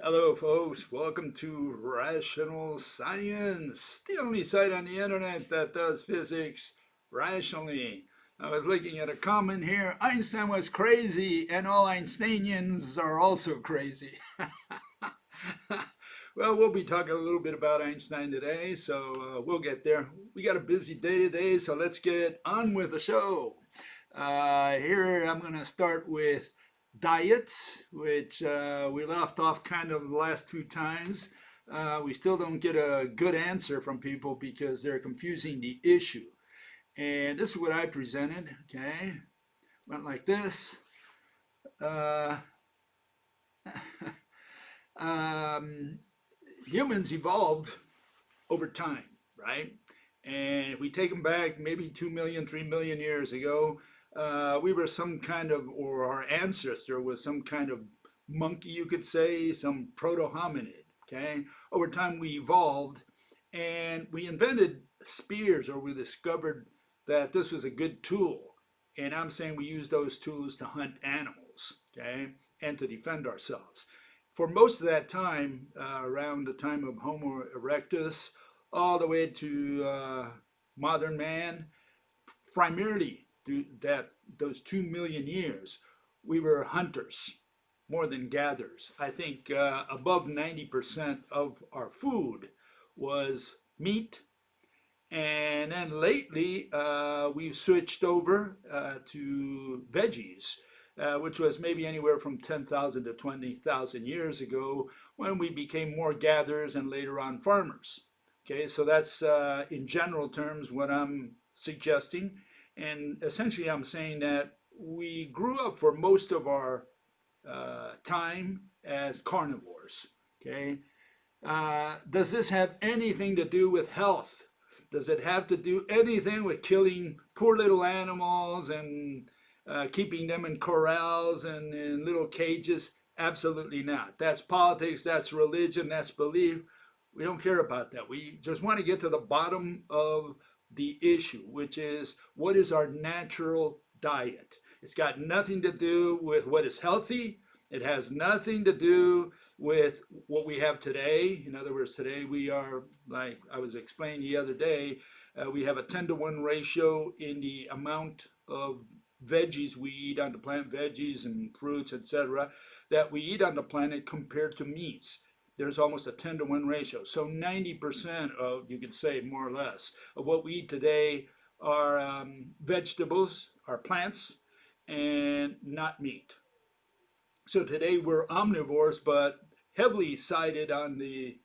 Hello, folks. Welcome to Rational Science, the only site on the internet that does physics rationally. I was looking at a comment here. Einstein was crazy, and all Einsteinians are also crazy. Well, we'll be talking a little bit about Einstein today, so we'll get there. We got a busy day today, so let's get on with the show. Here I'm going to start with diets, which we left off kind of the last two times. We still don't get a good answer from people because they're confusing the issue. And this is what I presented, okay? Went like this. Uh, um, Humans evolved over time, right? And if we take them back maybe 2 million, 3 million years ago, we were some kind of, or our ancestor was some kind of monkey, you could say, some proto hominid. Okay. Over time, we evolved and we invented spears, or we discovered that this was a good tool. And I'm saying we use those tools to hunt animals, okay, and to defend ourselves. For most of that time, around the time of Homo erectus, all the way to modern man, primarily through those 2 million years, we were hunters more than gatherers. I think above 90% of our food was meat, and then lately we've switched over to veggies. Which was maybe anywhere from 10,000 to 20,000 years ago when we became more gatherers and later on farmers. Okay, so that's in general terms what I'm suggesting. And essentially, I'm saying that we grew up for most of our time as carnivores. Okay, does this have anything to do with health? Does it have to do anything with killing poor little animals and keeping them in corrals and in little cages? Absolutely not. That's politics, that's religion, that's belief. We don't care about that. We just want to get to the bottom of the issue, which is what is our natural diet? It's got nothing to do with what is healthy. It has nothing to do with what we have today. In other words, today we are, like I was explaining the other day, we have a 10-to-1 ratio in the amount of veggies we eat on the planet, veggies and fruits, etc., that we eat on the planet compared to meats. There's almost a 10-to-1 ratio. So 90% of, you could say more or less, of what we eat today are vegetables, are plants, and not meat. So today we're omnivores, but heavily sided on the,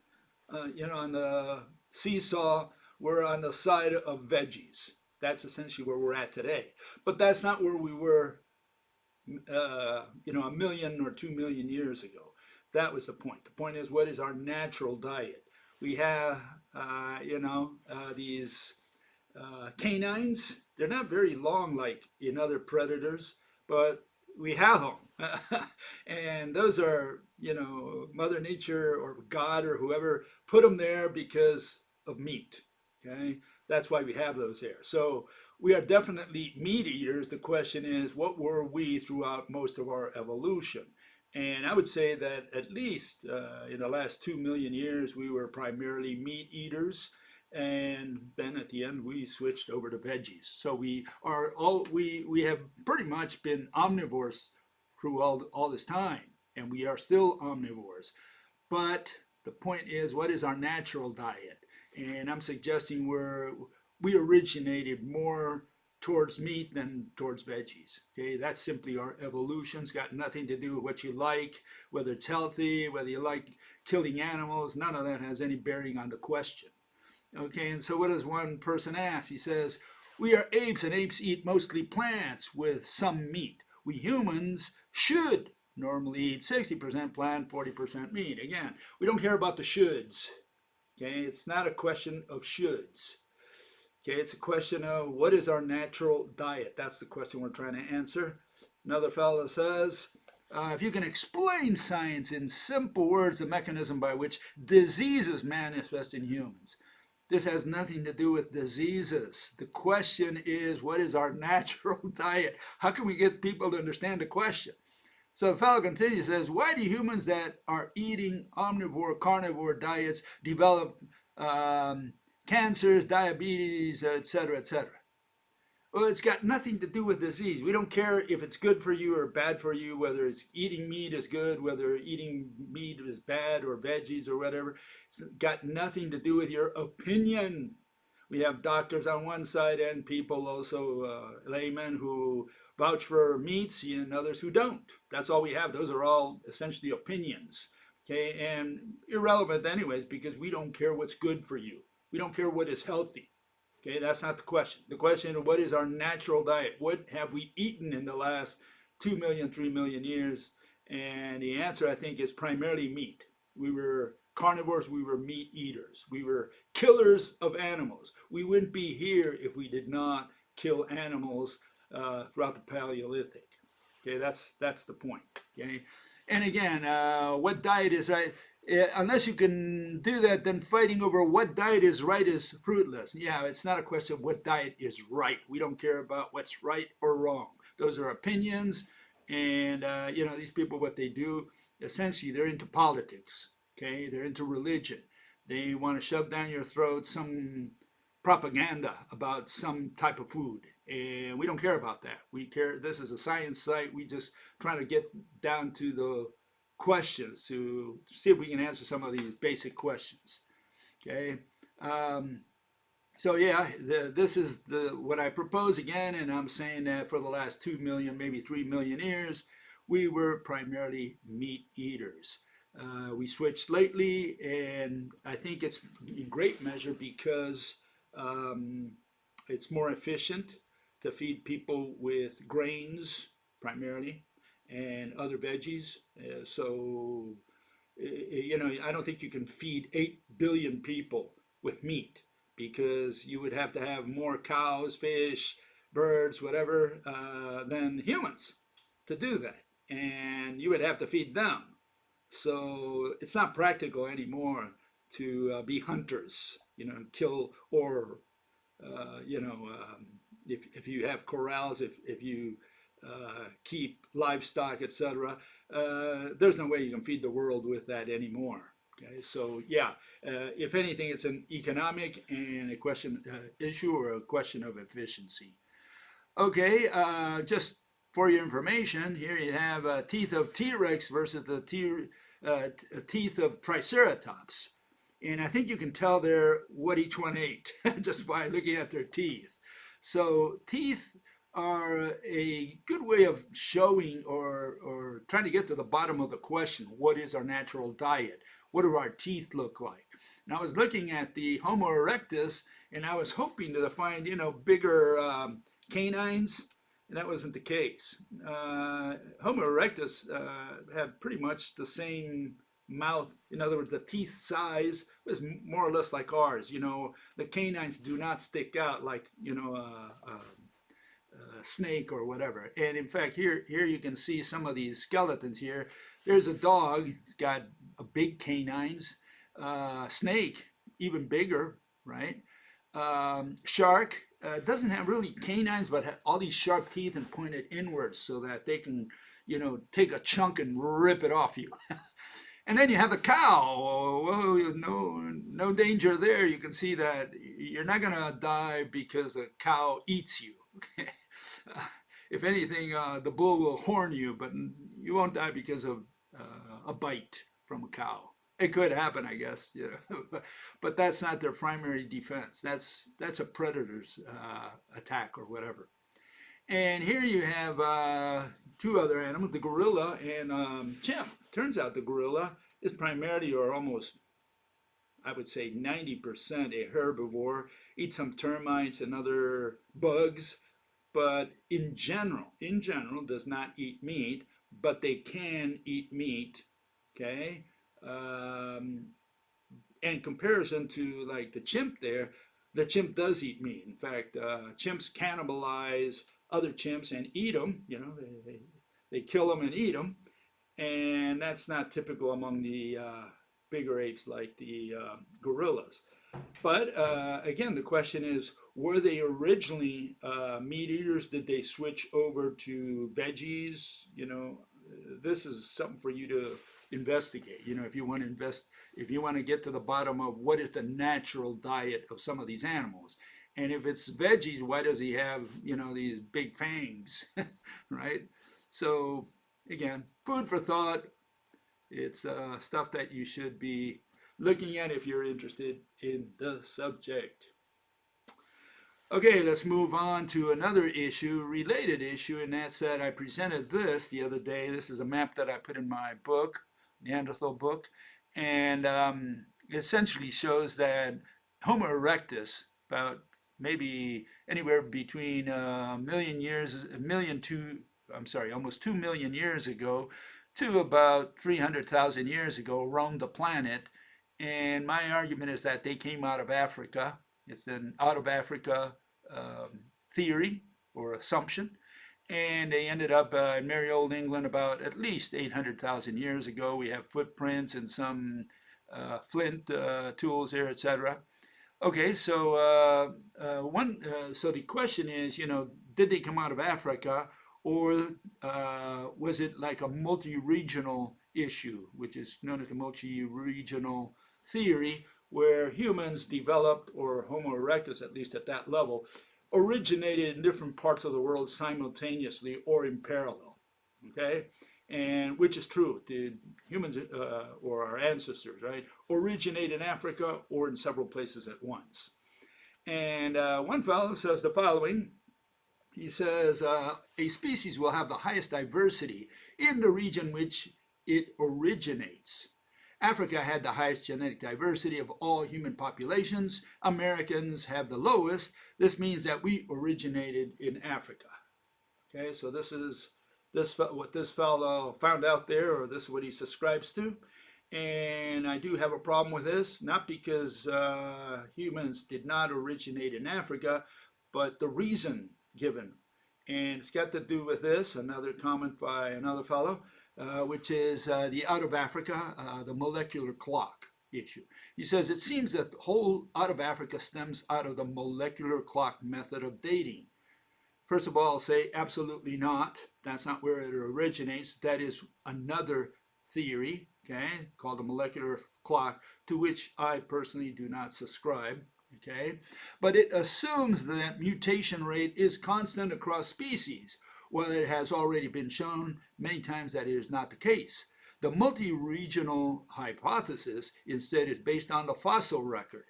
on the seesaw. We're on the side of veggies. That's essentially where we're at today. But that's not where we were, a million or 2 million years ago. That was the point. The point is, what is our natural diet? We have, these canines. They're not very long like in other predators, but we have them. And those are, Mother Nature or God or whoever put them there because of meat. Okay, that's why we have those there. So we are definitely meat eaters. The question is, what were we throughout most of our evolution? And I would say that at least in the last 2 million years, we were primarily meat eaters, and then at the end we switched over to veggies. So we have pretty much been omnivores through all this time, and we are still omnivores. But the point is, what is our natural diet? And I'm suggesting we originated more towards meat than towards veggies. Okay, that's simply our evolution. It's got nothing to do with what you like, whether it's healthy, whether you like killing animals. None of that has any bearing on the question. Okay, and so what does one person ask? He says, we are apes, and apes eat mostly plants with some meat. We humans should normally eat 60% plant, 40% meat. Again, we don't care about the shoulds. Okay, it's not a question of shoulds. Okay, it's a question of what is our natural diet? That's the question we're trying to answer. Another fellow says, if you can explain science in simple words, the mechanism by which diseases manifest in humans. This has nothing to do with diseases. The question is, what is our natural diet? How can we get people to understand the question? So the fellow continues, says, why do humans that are eating omnivore, carnivore diets develop cancers, diabetes, etc., etc.? Well, it's got nothing to do with disease. We don't care if it's good for you or bad for you, whether it's eating meat is good, whether eating meat is bad, or veggies or whatever. It's got nothing to do with your opinion. We have doctors on one side and people also, laymen, who vouch for meats and others who don't. That's all we have. Those are all essentially opinions. Okay, and irrelevant anyways, because we don't care what's good for you. We don't care what is healthy. Okay, that's not the question. The question is, what is our natural diet? What have we eaten in the last 2 million, 3 million years? And the answer, I think, is primarily meat. We were carnivores, we were meat eaters. We were killers of animals. We wouldn't be here if we did not kill animals throughout the Paleolithic. Okay, that's the point. Okay, and again, what diet is right? Unless you can do that, then fighting over what diet is right is fruitless. Yeah, it's not a question of what diet is right. We don't care about what's right or wrong. Those are opinions, and these people, what they do, essentially, they're into politics. Okay, they're into religion. They want to shove down your throat some propaganda about some type of food, and we don't care about that. We care. This is a science site. We just trying to get down to the questions to see if we can answer some of these basic questions. Okay. So yeah, this is what I propose again, and I'm saying that for the last 2 million, maybe 3 million years, we were primarily meat eaters. We switched lately, and I think it's in great measure because it's more efficient to feed people with grains primarily and other veggies. I don't think you can feed 8 billion people with meat, because you would have to have more cows, fish, birds, whatever, than humans to do that. And you would have to feed them. So it's not practical anymore to be hunters, kill, or, if you have corrals, if you keep livestock, etc. There's no way you can feed the world with that anymore. Okay, so yeah, if anything, it's an economic and a question issue, or a question of efficiency. Okay, just for your information, here you have teeth of T-Rex versus the teeth of Triceratops. And I think you can tell there what each one ate just by looking at their teeth. So teeth are a good way of showing, or trying to get to the bottom of the question: what is our natural diet? What do our teeth look like? And I was looking at the Homo erectus, and I was hoping to find bigger canines, and that wasn't the case. Homo erectus had pretty much the same mouth. In other words, the teeth size was more or less like ours. The canines do not stick out like snake or whatever. And in fact, here you can see some of these skeletons here. There's a dog, it's got a big canines. Snake, even bigger, right? Shark doesn't have really canines, but all these sharp teeth and pointed inwards so that they can, take a chunk and rip it off you. And then you have the cow. Well, no danger there. You can see that you're not going to die because the cow eats you. If anything, the bull will horn you, but you won't die because of a bite from a cow. It could happen, I guess, but that's not their primary defense. That's a predator's attack or whatever. And here you have two other animals, the gorilla and chimp. Turns out the gorilla is primarily, or almost, I would say 90%, a herbivore, eats some termites and other bugs, but in general does not eat meat, but they can eat meat, okay? In comparison to like the chimp there, the chimp does eat meat. In fact, chimps cannibalize other chimps and eat them. They kill them and eat them, and that's not typical among the bigger apes like the gorillas. But again, the question is, were they originally meat eaters? Did they switch over to veggies? this is something for you to investigate. If you want to if you want to get to the bottom of what is the natural diet of some of these animals. And if it's veggies, why does he have, these big fangs, right? So again, food for thought. It's stuff that you should be looking at if you're interested in the subject. Okay, let's move on to another issue, related issue, and that's that I presented this the other day. This is a map that I put in my book, Neanderthal book, and essentially shows that Homo erectus, about maybe anywhere between a million years, almost 2 million years ago, to about 300,000 years ago, roamed the planet. And my argument is that they came out of Africa. It's an out of Africa theory or assumption. And they ended up in merry old England about at least 800,000 years ago. We have footprints and some flint tools here, etc. Okay, so so the question is, did they come out of Africa, or was it like a multi-regional issue, which is known as the multi-regional theory, where humans developed, or Homo erectus, at least at that level, originated in different parts of the world simultaneously or in parallel, okay? And which is true. Did humans, or our ancestors, right, originate in Africa or in several places at once? And one fellow says the following. He says, a species will have the highest diversity in the region which it originates. Africa had the highest genetic diversity of all human populations. Americans have the lowest. This means that we originated in Africa. Okay, so this is what this fellow found out there, or this is what he subscribes to. And I do have a problem with this, not because humans did not originate in Africa, but the reason given. And it's got to do with this, another comment by another fellow, which is the out of Africa, the molecular clock issue. He says, it seems that the whole out of Africa stems out of the molecular clock method of dating. First of all, I'll say absolutely not. That's not where it originates. That is another theory, okay, called the molecular clock, to which I personally do not subscribe. Okay, but it assumes that mutation rate is constant across species. Well, it has already been shown many times that it is not the case. The multi-regional hypothesis instead is based on the fossil record.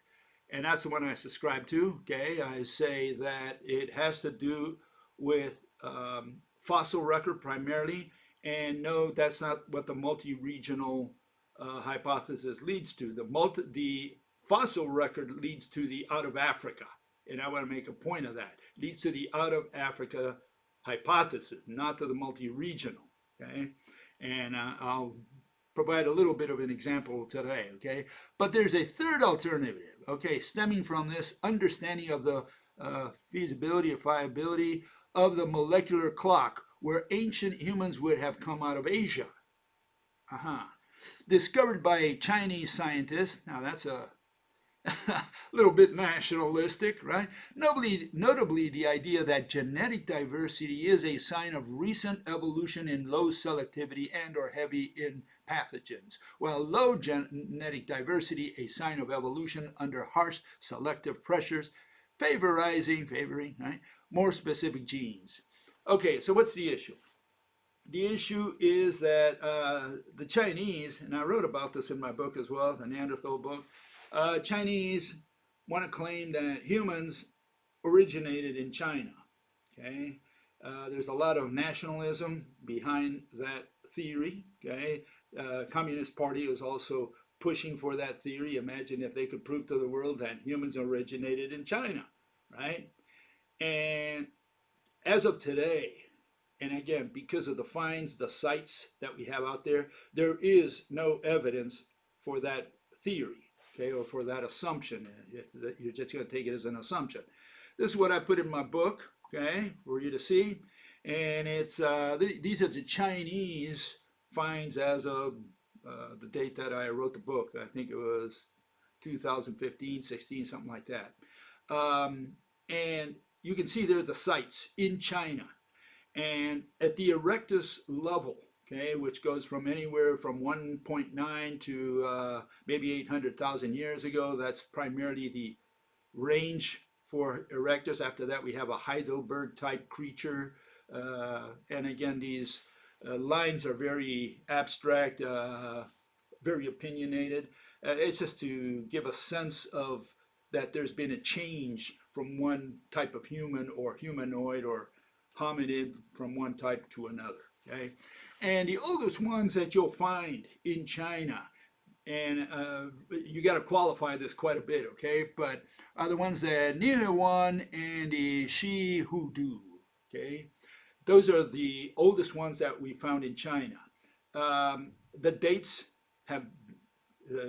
And that's the one I subscribe to. Okay, I say that it has to do with fossil record primarily. And no, that's not what the multi-regional hypothesis leads to. The fossil record leads to the out of Africa. And I want to make a point of that. Leads to the out of Africa hypothesis, not to the multi-regional. Okay, and I'll provide a little bit of an example today. Okay, but there's a third alternative. Okay, stemming from this understanding of the feasibility or viability of the molecular clock, where ancient humans would have come out of Asia. Discovered by a Chinese scientist. Now that's a little bit nationalistic, right? Notably, the idea that genetic diversity is a sign of recent evolution in low selectivity and or heavy in pathogens, while low genetic diversity a sign of evolution under harsh selective pressures, favoring, right, more specific genes. Okay, so what's the issue? The issue is that the Chinese, and I wrote about this in my book as well, the Neanderthal book, Chinese want to claim that humans originated in China. Okay, there's a lot of nationalism behind that theory. Okay, Communist Party is also pushing for that theory. Imagine if they could prove to the world that humans originated in China, right? And as of today, and again, because of the finds, the sites that we have out there, there is no evidence for that theory. Okay, or for that assumption. You're just going to take it as an assumption. This is what I put in my book, okay, for you to see. And it's these are the Chinese finds as of the date that I wrote the book. I think it was 2015, 16, something like that. And you can see there the sites in China. And at the erectus level, okay, which goes from anywhere from 1.9 to maybe 800,000 years ago. That's primarily the range for erectus. After that, we have a Heidelberg type creature. And again, these lines are very abstract, very opinionated. It's just to give a sense of that there's been a change from one type of human or humanoid or hominid from one type to another. Okay, and the oldest ones that you'll find in China, and you got to qualify this quite a bit, okay, but are the ones that Nihewan and the Shi Hudu, okay? Those are the oldest ones that we found in China. The dates have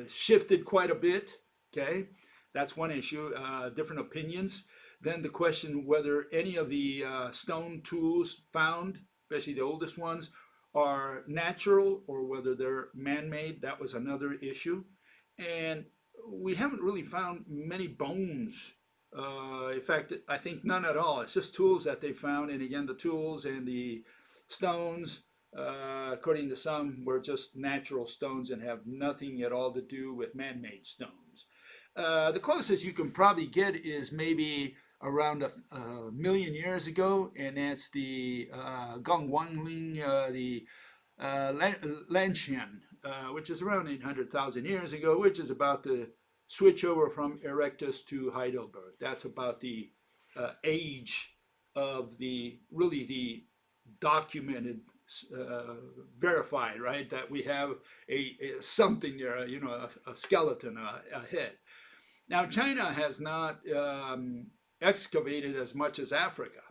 shifted quite a bit, okay? That's one issue, different opinions. Then the question whether any of the stone tools found, especially the oldest ones, are natural or whether they're man-made, that was another issue. And we haven't really found many bones. In fact, I think none at all. It's just tools that they found. And again, the tools and the stones, according to some, were just natural stones and have nothing at all to do with man-made stones. The closest you can probably get is maybe around a million years ago, and that's the Gongwangling, the Lanshan, which is around 800,000 years ago, which is about the switch over from Erectus to Heidelberg. That's about the age of the really the documented, verified, right? That we have a something there, you know, a skeleton, a head. Now, China has not excavated as much as Africa,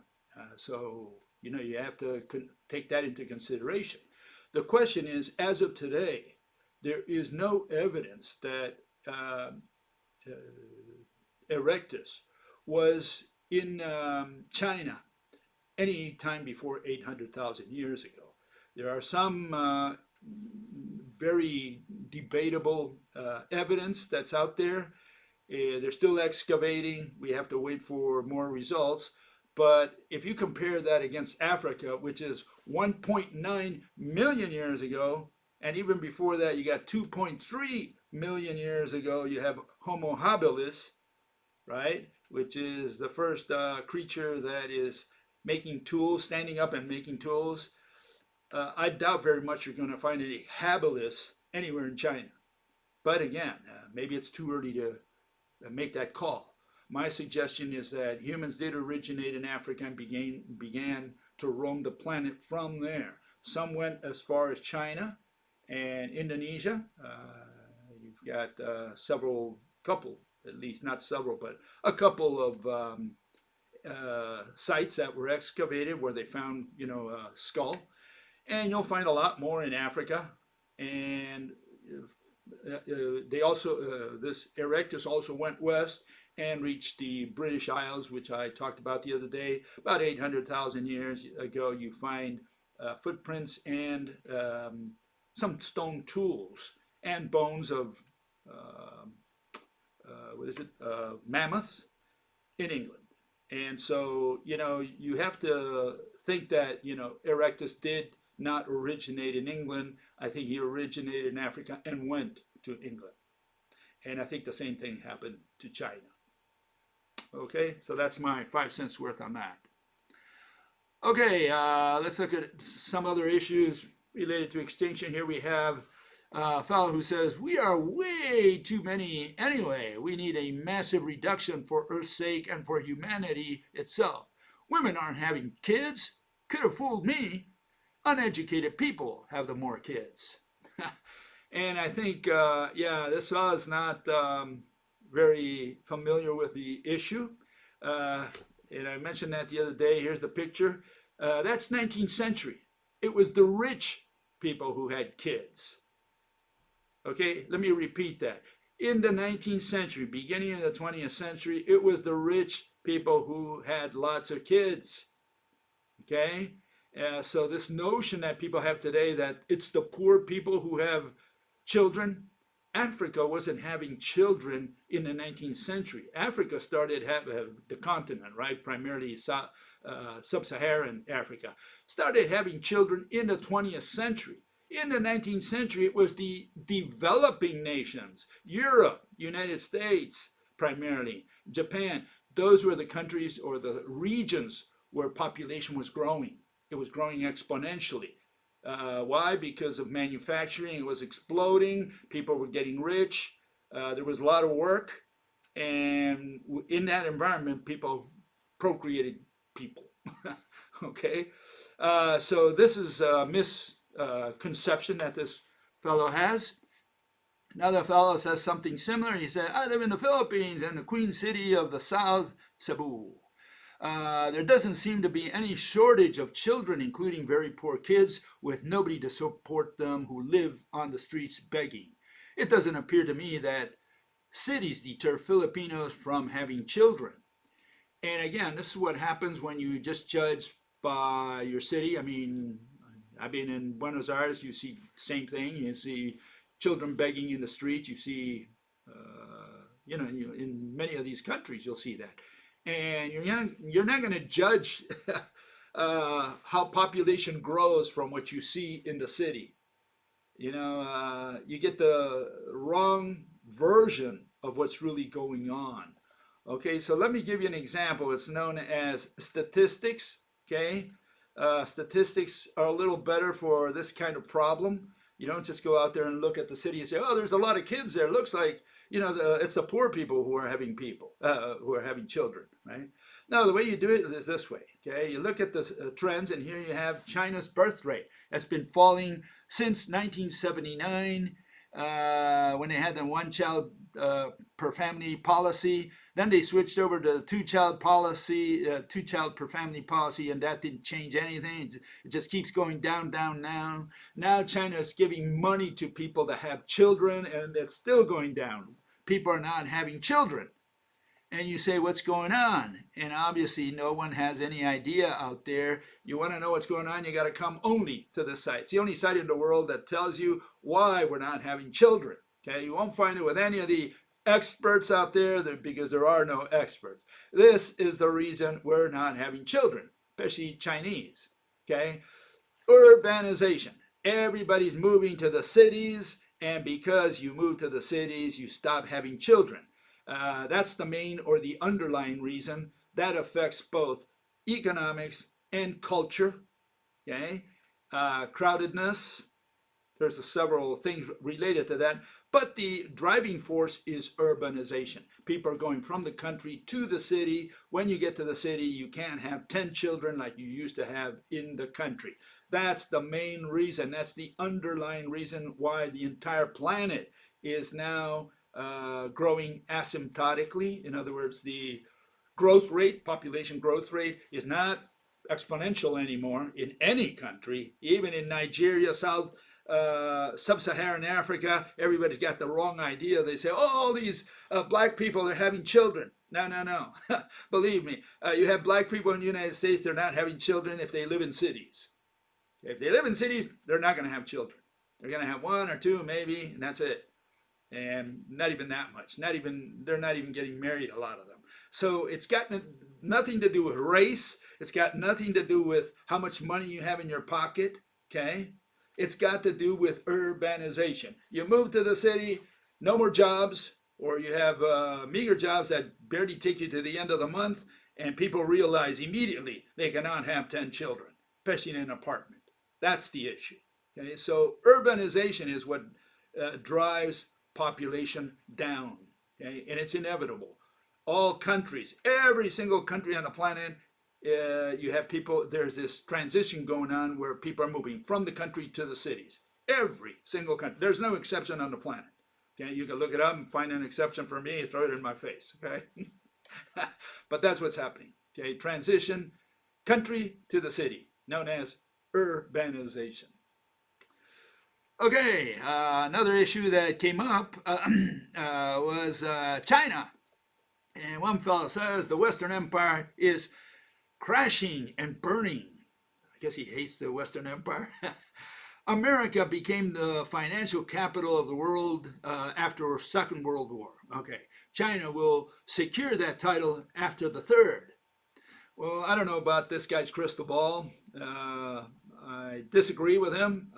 so you know you have to take that into consideration. The question is, as of today, there is no evidence that Erectus was in China any time before 800,000 years ago. There are some very debatable evidence that's out there. They're still excavating. We have to wait for more results. But if you compare that against Africa, which is 1.9 million years ago, and even before that, you got 2.3 million years ago, you have Homo habilis, right? Which is the first creature that is making tools, standing up and making tools. I doubt very much you're going to find any habilis anywhere in China. But again, maybe it's too early to make that call. My suggestion is that humans did originate in Africa and began to roam the planet from there. Some went as far as China and Indonesia. You've got couple, at least not several, but a couple of sites that were excavated where they found, you know, a skull. And you'll find a lot more in Africa. And they also, this Erectus also went west and reached the British Isles, which I talked about the other day. About 800,000 years ago, you find footprints and some stone tools and bones of, mammoths in England. And so, you know, you have to think that, you know, Erectus did not originate in England. I think he originated in Africa and went to England. And I think the same thing happened to China. Okay, so that's my 5 cents worth on that. Okay, let's look at some other issues related to extinction. Here we have a fellow who says, we are way too many anyway. We need a massive reduction for Earth's sake and for humanity itself. Women aren't having kids. Could have fooled me. Uneducated people have the more kids. And I think, yeah, this fellow is not very familiar with the issue. And I mentioned that the other day. Here's the picture. That's 19th century. It was the rich people who had kids. Okay, let me repeat that. In the 19th century, beginning of the 20th century, it was the rich people who had lots of kids. Okay, so this notion that people have today that it's the poor people who have children, Africa wasn't having children in the 19th century. Africa started having the continent, right? Primarily sub-Saharan Africa, started having children in the 20th century. In the 19th century, it was the developing nations, Europe, United States, primarily, Japan. Those were the countries or the regions where population was growing. It was growing exponentially. Why? Because of manufacturing. It was exploding. People were getting rich. There was a lot of work. And in that environment, people procreated people. Okay? So this is a misconception that this fellow has. Another fellow says something similar. He said, I live in the Philippines and the Queen City of the South, Cebu. There doesn't seem to be any shortage of children, including very poor kids with nobody to support them who live on the streets begging. It doesn't appear to me that cities deter Filipinos from having children. And again, this is what happens when you just judge by your city. I mean, I've been in Buenos Aires, you see the same thing. You see children begging in the streets. You see, in many of these countries, you'll see that. And you're not going to judge how population grows from what you see in the city. You get the wrong version of what's really going on. Okay, so let me give you an example. It's known as statistics. Okay, statistics are a little better for this kind of problem. You don't just go out there and look at the city and say, oh, there's a lot of kids there. It looks like, it's the poor people who are having children, right? No, the way you do it is this way, okay? You look at the trends, and here you have China's birth rate. That's been falling since 1979, when they had the one child per family policy. Then they switched over to two-child policy, two-child per family policy, and that didn't change anything. It just keeps going down, down, down. Now China is giving money to people to have children, and it's still going down. People are not having children. And you say, what's going on? And obviously no one has any idea out there. You want to know what's going on, you got to come only to this site. It's the only site in the world that tells you why we're not having children. Okay, you won't find it with any of the experts out there because there are no experts. This is the reason we're not having children, especially Chinese. Okay, urbanization. Everybody's moving to the cities, and because you move to the cities, you stop having children. That's the main or the underlying reason. That affects both economics and culture. Okay, crowdedness. There's several things related to that, but the driving force is urbanization. People are going from the country to the city. When you get to the city, you can't have 10 children like you used to have in the country. That's the main reason. That's the underlying reason why the entire planet is now growing asymptotically. In other words, the growth rate, population growth rate, is not exponential anymore in any country. Even in Nigeria, sub-Saharan Africa, everybody's got the wrong idea. They say, oh, all these black people are having children. No. Believe me, you have black people in the United States, they're not having children if they live in cities. If they live in cities, they're not going to have children. They're going to have one or two maybe, and that's it. And not even that much. They're not even getting married, a lot of them. So it's got nothing to do with race. It's got nothing to do with how much money you have in your pocket. Okay? It's got to do with urbanization. You move to the city, no more jobs, or you have meager jobs that barely take you to the end of the month, and people realize immediately they cannot have 10 children, especially in an apartment. That's the issue. Okay? So urbanization is what drives population down. Okay? And it's inevitable. All countries, every single country on the planet, you have people, there's this transition going on where people are moving from the country to the cities. Every single country. There's no exception on the planet. Okay, you can look it up and find an exception for me, throw it in my face. Okay, but that's what's happening. Okay, transition, country to the city, known as urbanization. Okay, another issue that came up was China. And one fellow says the Western Empire is crashing and burning. I guess he hates the Western Empire. America became the financial capital of the world after Second World War. Okay, China will secure that title after the third. Well, I don't know about this guy's crystal ball. I disagree with him.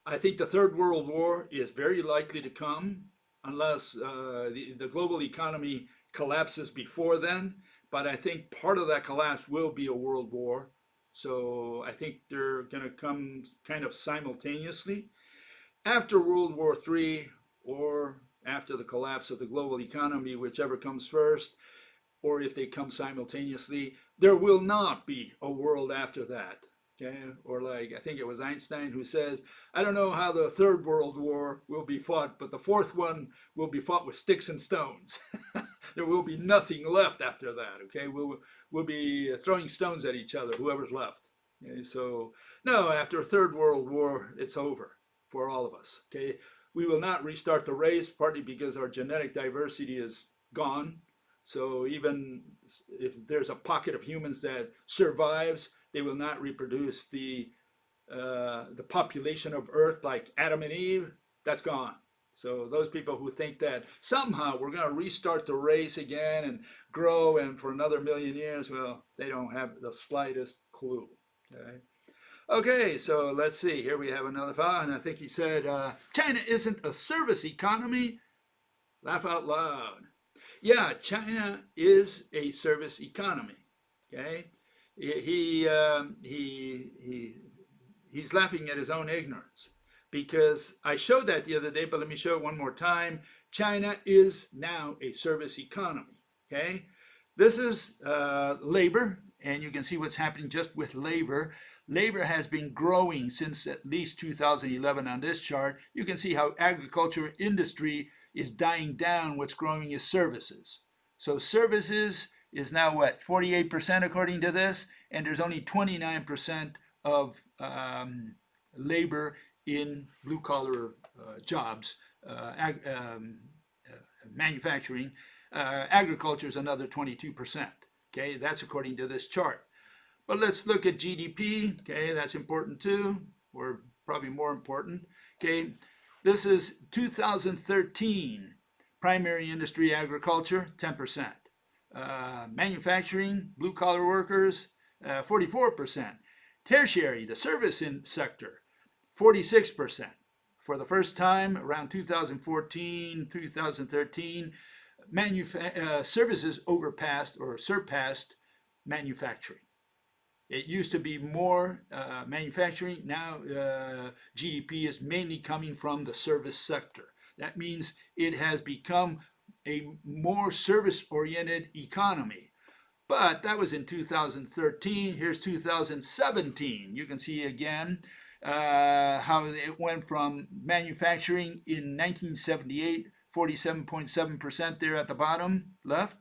I think the Third World War is very likely to come unless the global economy collapses before then. But I think part of that collapse will be a world war. So I think they're going to come kind of simultaneously. After World War III or after the collapse of the global economy, whichever comes first, or if they come simultaneously, there will not be a world after that. Okay, or like I think it was Einstein who says, I don't know how the third world war will be fought, but the fourth one will be fought with sticks and stones. There will be nothing left after that. Okay, we'll be throwing stones at each other, whoever's left. Okay, so no, after a third world war, it's over for all of us. Okay, we will not restart the race, partly because our genetic diversity is gone. So even if there's a pocket of humans that survives, they will not reproduce the population of Earth like Adam and Eve. That's gone. So those people who think that somehow we're going to restart the race again and grow and for another million years, well, they don't have the slightest clue. Okay. Okay, so let's see. Here we have another fellow, and I think he said, China isn't a service economy. Laugh out loud. Yeah, China is a service economy. Okay, he's laughing at his own ignorance because I showed that the other day, but let me show it one more time. China is now a service economy. Okay, this is labor, and you can see what's happening just with labor. Labor has been growing since at least 2011 on this chart. You can see how agriculture industry is dying down. What's growing is services. So services is now what, 48% according to this, and there's only 29% of labor in blue-collar jobs, manufacturing. Agriculture is another 22%. Okay, that's according to this chart. But let's look at GDP. Okay, that's important too, or probably more important. Okay, this is 2013. Primary industry agriculture, 10%. Manufacturing, blue-collar workers, 44%. Tertiary, the service sector, 46%. For the first time around 2014, 2013, services overpassed or surpassed manufacturing. It used to be more manufacturing. Now GDP is mainly coming from the service sector. That means it has become a more service-oriented economy. But that was in 2013. Here's 2017. You can see again how it went from manufacturing in 1978, 47.7% there at the bottom left.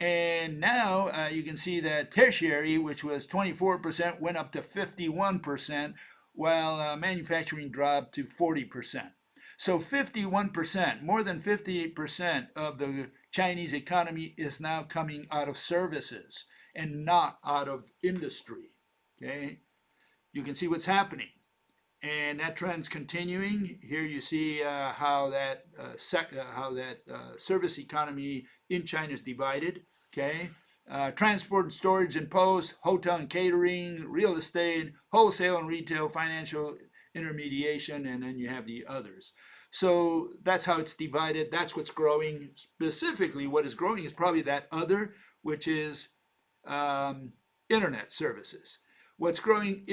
And now you can see that tertiary, which was 24%, went up to 51%, while manufacturing dropped to 40%. So 51%, more than 58% of the Chinese economy is now coming out of services and not out of industry. Okay, you can see what's happening. And that trend's continuing. Here you see how that service economy in China is divided. Okay, transport and storage and post, hotel and catering, real estate, wholesale and retail, financial intermediation, and then you have the others. So that's how it's divided. That's what's growing. Specifically, what is growing is probably that other, which is internet services. What's growing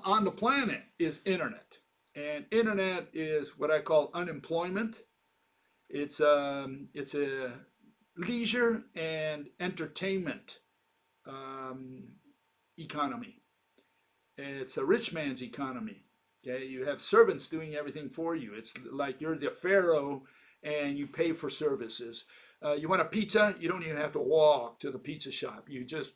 on the planet is internet, and internet is what I call unemployment. It's a leisure and entertainment economy. It's a rich man's economy. Okay, you have servants doing everything for you. It's like you're the pharaoh and you pay for services. You want a pizza? You don't even have to walk to the pizza shop. You just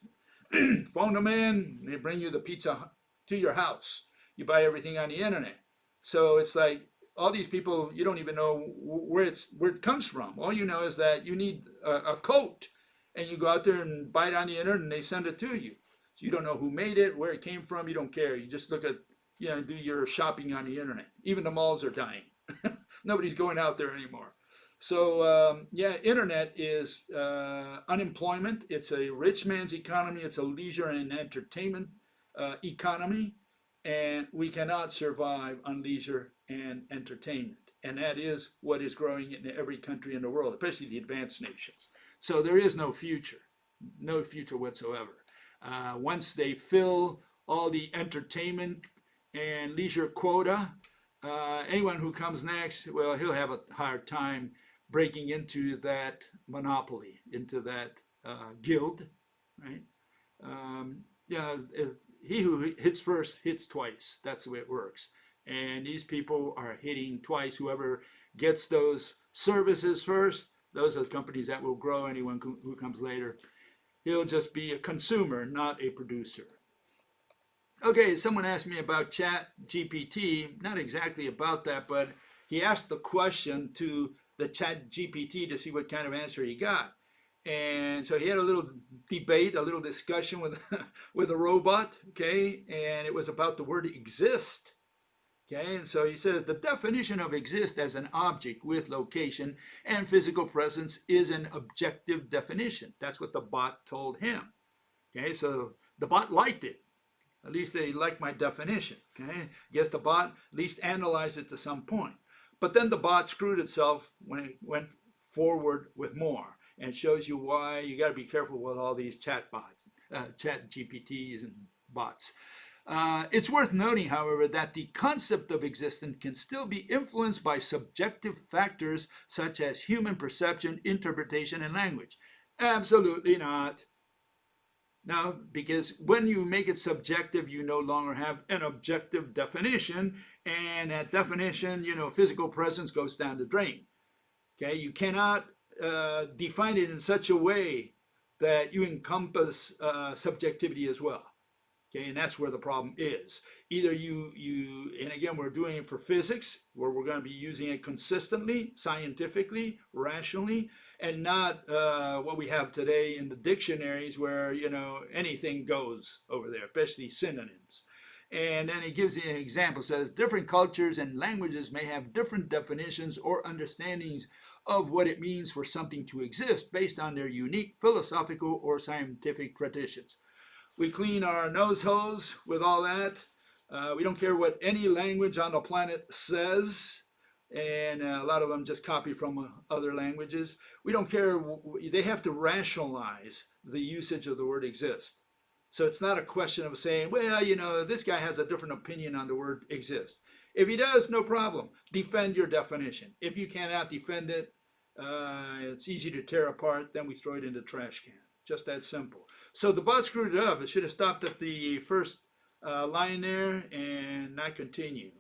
phone them in, they bring you the pizza to your house. You buy everything on the internet. So it's like all these people, you don't even know where it comes from. All you know is that you need a coat, and you go out there and buy it on the internet and they send it to you. So you don't know who made it, where it came from, you don't care. You just look at do your shopping on the internet. Even the malls are dying. Nobody's going out there anymore. So yeah, internet is unemployment. It's a rich man's economy. It's a leisure and entertainment economy, and we cannot survive on leisure and entertainment. And that is what is growing in every country in the world, especially the advanced nations. So there is no future whatsoever. Once they fill all the entertainment and leisure quota, anyone who comes next, well, he'll have a hard time breaking into that monopoly, into that guild, right? Yeah, he who hits first hits twice. That's the way it works. And these people are hitting twice. Whoever gets those services first, those are the companies that will grow. Anyone who comes later, he'll just be a consumer, not a producer. Okay, someone asked me about Chat GPT. Not exactly about that, but he asked the question to the Chat GPT to see what kind of answer he got. And so he had a little debate, a little discussion with with a robot, okay? And it was about the word exist. Okay, and so he says the definition of exist as an object with location and physical presence is an objective definition. That's what the bot told him. Okay, so the bot liked it. At least they liked my definition. Okay, I guess the bot at least analyzed it to some point. But then the bot screwed itself when it went forward with more, and shows you why you got to be careful with all these chat bots, chat GPTs and bots. It's worth noting, however, that the concept of existence can still be influenced by subjective factors such as human perception, interpretation, and language. Absolutely not. No, because when you make it subjective, you no longer have an objective definition, and that definition, physical presence goes down the drain. Okay, you cannot define it in such a way that you encompass subjectivity as well. Okay, and that's where the problem is. Either and again, we're doing it for physics, where we're going to be using it consistently, scientifically, rationally, and not what we have today in the dictionaries where, anything goes over there, especially synonyms. And then he gives an example, says different cultures and languages may have different definitions or understandings of what it means for something to exist based on their unique philosophical or scientific traditions. We clean our nose holes with all that. We don't care what any language on the planet says, and a lot of them just copy from other languages. We don't care. They have to rationalize the usage of the word exist. So it's not a question of saying, well, this guy has a different opinion on the word exist. If he does, no problem. Defend your definition. If you cannot defend it, it's easy to tear apart. Then we throw it in the trash can. Just that simple. So the bot screwed it up. It should have stopped at the first line there and not continue.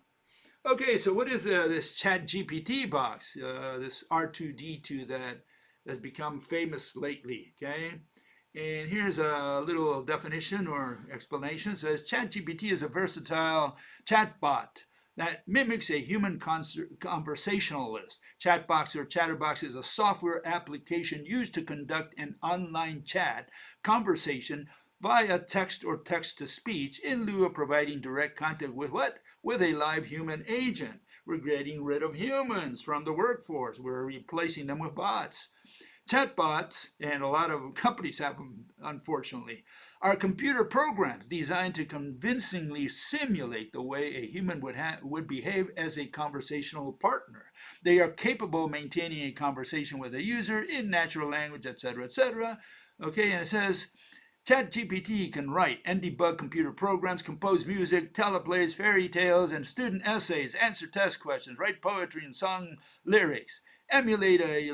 Okay, so what is this Chat GPT box, this R2D2 that has become famous lately, okay? And here's a little definition or explanation. It says ChatGPT is a versatile chatbot that mimics a human conversationalist. Chatbox or Chatterbox is a software application used to conduct an online chat conversation via text or text-to-speech in lieu of providing direct contact with what? With a live human agent. We're getting rid of humans from the workforce. We're replacing them with bots. Chatbots, and a lot of companies have them, unfortunately, are computer programs designed to convincingly simulate the way a human would behave as a conversational partner. They are capable of maintaining a conversation with a user in natural language, etc., etc. Okay, and it says, ChatGPT can write and debug computer programs, compose music, teleplays, fairy tales, and student essays, answer test questions, write poetry and song lyrics, emulate a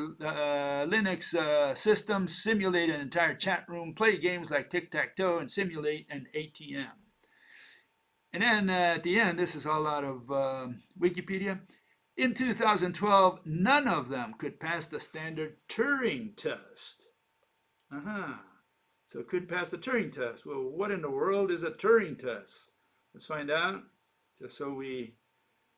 Linux system, simulate an entire chat room, play games like tic-tac-toe, and simulate an ATM. And then at the end, this is all out of Wikipedia. In 2012, none of them could pass the standard Turing test. So it could pass the Turing test. Well, what in the world is a Turing test? Let's find out, just so we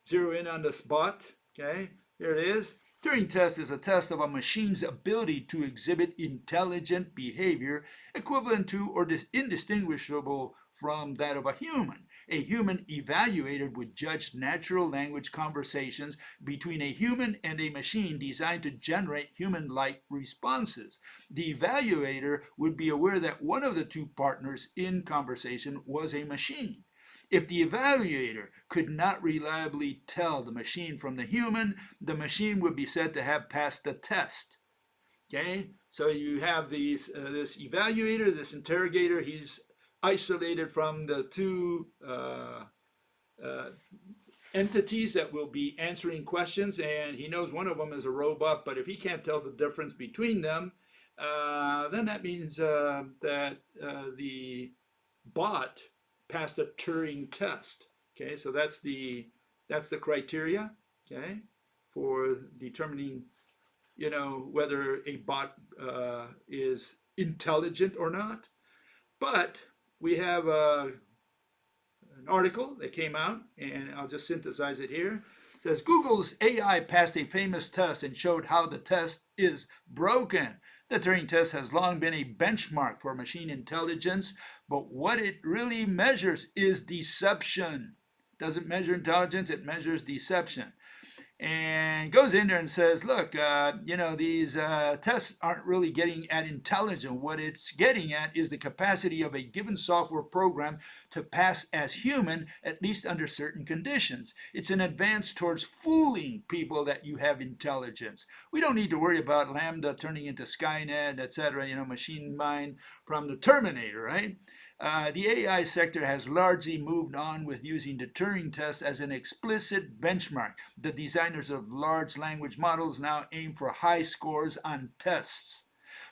zero in on this bot. Okay, here it is. Turing test is a test of a machine's ability to exhibit intelligent behavior equivalent to or indistinguishable from that of a human. A human evaluator would judge natural language conversations between a human and a machine designed to generate human-like responses. The evaluator would be aware that one of the two partners in conversation was a machine. If the evaluator could not reliably tell the machine from the machine would be said to have passed the test. Okay, so you have this evaluator, this interrogator. He's isolated from the two entities that will be answering questions, and he knows one of them is a robot, but if he can't tell the difference between them, then that means that the bot passed a Turing test. Okay, so that's the criteria, okay, for determining, whether a bot is intelligent or not. But we have an article that came out, and I'll just synthesize it here. It says, Google's AI passed a famous test and showed how the test is broken. The Turing test has long been a benchmark for machine intelligence, but what it really measures is deception. It doesn't measure intelligence, it measures deception. And goes in there and says, look, these tests aren't really getting at intelligence. What it's getting at is the capacity of a given software program to pass as human, at least under certain conditions. It's an advance towards fooling people that you have intelligence. We don't need to worry about Lambda turning into Skynet, etc., machine mind from the Terminator, right? The AI sector has largely moved on with using the Turing test as an explicit benchmark. The designers of large language models now aim for high scores on tests.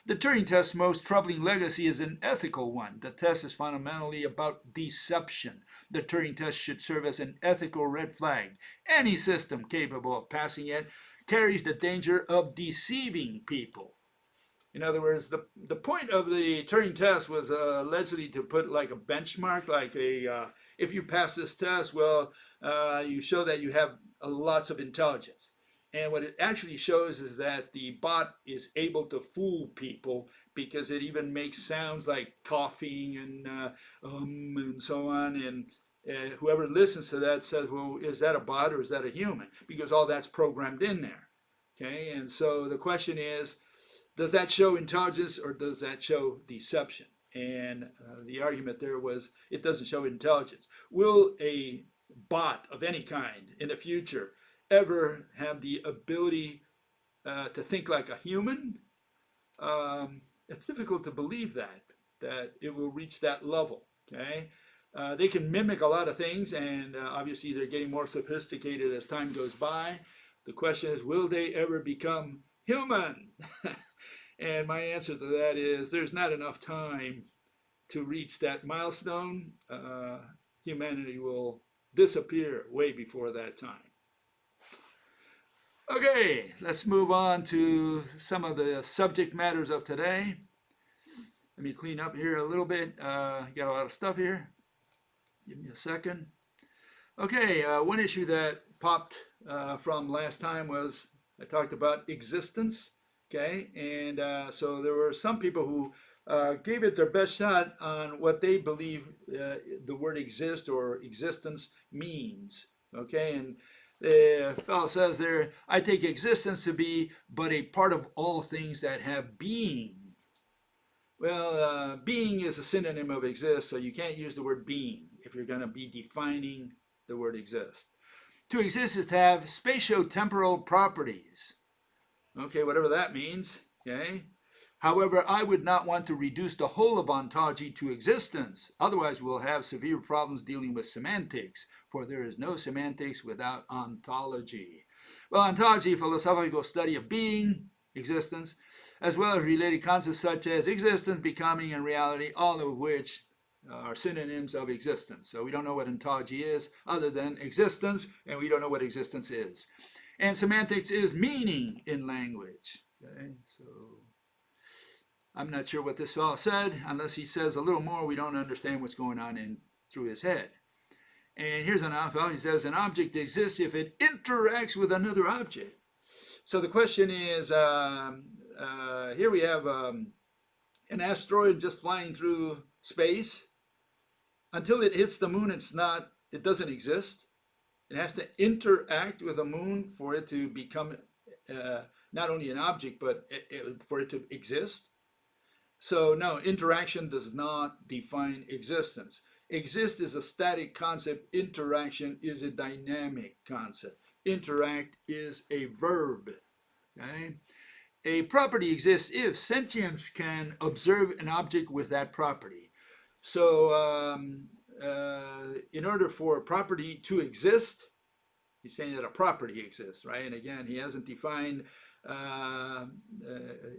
The Turing test's most troubling legacy is an ethical one. The test is fundamentally about deception. The Turing test should serve as an ethical red flag. Any system capable of passing it carries the danger of deceiving people. In other words, the point of the Turing test was allegedly to put like a benchmark, like if you pass this test, well, you show that you have lots of intelligence. And what it actually shows is that the bot is able to fool people because it even makes sounds like coughing and so on. And whoever listens to that says, well, is that a bot or is that a human? Because all that's programmed in there. Okay, and so the question is, does that show intelligence or does that show deception? And the argument there was it doesn't show intelligence. Will a bot of any kind in the future ever have the ability to think like a human? It's difficult to believe that it will reach that level. Okay, they can mimic a lot of things, and obviously they're getting more sophisticated as time goes by. The question is, will they ever become human? And my answer to that is there's not enough time to reach that milestone. Humanity will disappear way before that time. Okay, let's move on to some of the subject matters of today. Let me clean up here a little bit. Got a lot of stuff here. Give me a second. Okay, one issue that popped from last time was I talked about existence. Okay, and so there were some people who gave it their best shot on what they believe the word exist or existence means. Okay, and the fellow says there, I take existence to be but a part of all things that have being. Well, being is a synonym of exist, so you can't use the word being if you're going to be defining the word exist. To exist is to have spatio-temporal properties. Okay, whatever that means, okay? However, I would not want to reduce the whole of ontology to existence. Otherwise, we'll have severe problems dealing with semantics, for there is no semantics without ontology. Well, ontology, philosophical study of being, existence, as well as related concepts such as existence, becoming, and reality, all of which are synonyms of existence. So we don't know what ontology is other than existence, and we don't know what existence is. And semantics is meaning in language. Okay, so I'm not sure what this fellow said. Unless he says a little more, we don't understand what's going on through his head. And here's another fellow. He says an object exists if it interacts with another object. So the question is, here we have an asteroid just flying through space. Until it hits the moon, it doesn't exist. It has to interact with the moon for it to become uh, not only an object, but for it to exist. So no, interaction does not define existence. Exist is a static concept. Interaction is a dynamic concept. Interact is a verb. Okay? A property exists if sentience can observe an object with that property. So in order for a property to exist, he's saying that a property exists, right? And again, he hasn't defined uh,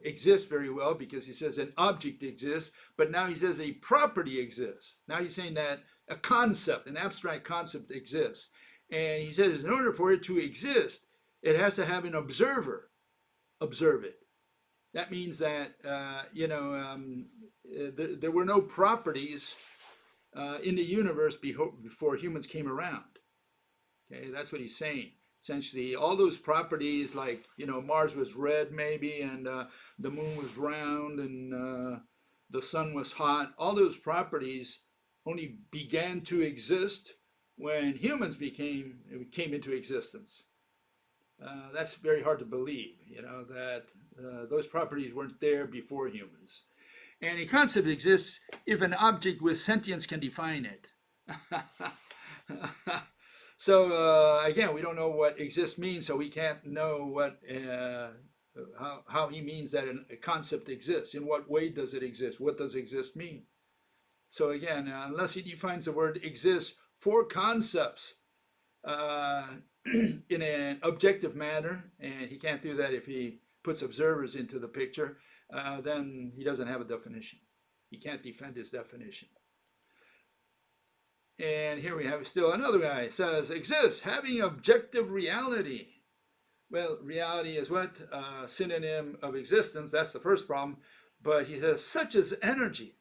exist very well, because he says an object exists, but now he says a property exists. Now he's saying that a concept, an abstract concept exists. And he says in order for it to exist, it has to have an observer observe it. That means that, there were no properties in the universe before humans came around. Okay, that's what he's saying. Essentially, all those properties, like Mars was red maybe, and the moon was round, and the sun was hot. All those properties only began to exist when humans came into existence. That's very hard to believe, that those properties weren't there before humans. And a concept exists if an object with sentience can define it. So again, we don't know what exist means, so we can't know how he means that a concept exists. In what way does it exist? What does exist mean? So again, unless he defines the word exist for concepts in an objective manner, and he can't do that if he puts observers into the picture, then he doesn't have a definition. He can't defend his definition. And here we have still another guy. It says, exists, having objective reality. Well, reality is what? Synonym of existence. That's the first problem. But he says, such as energy.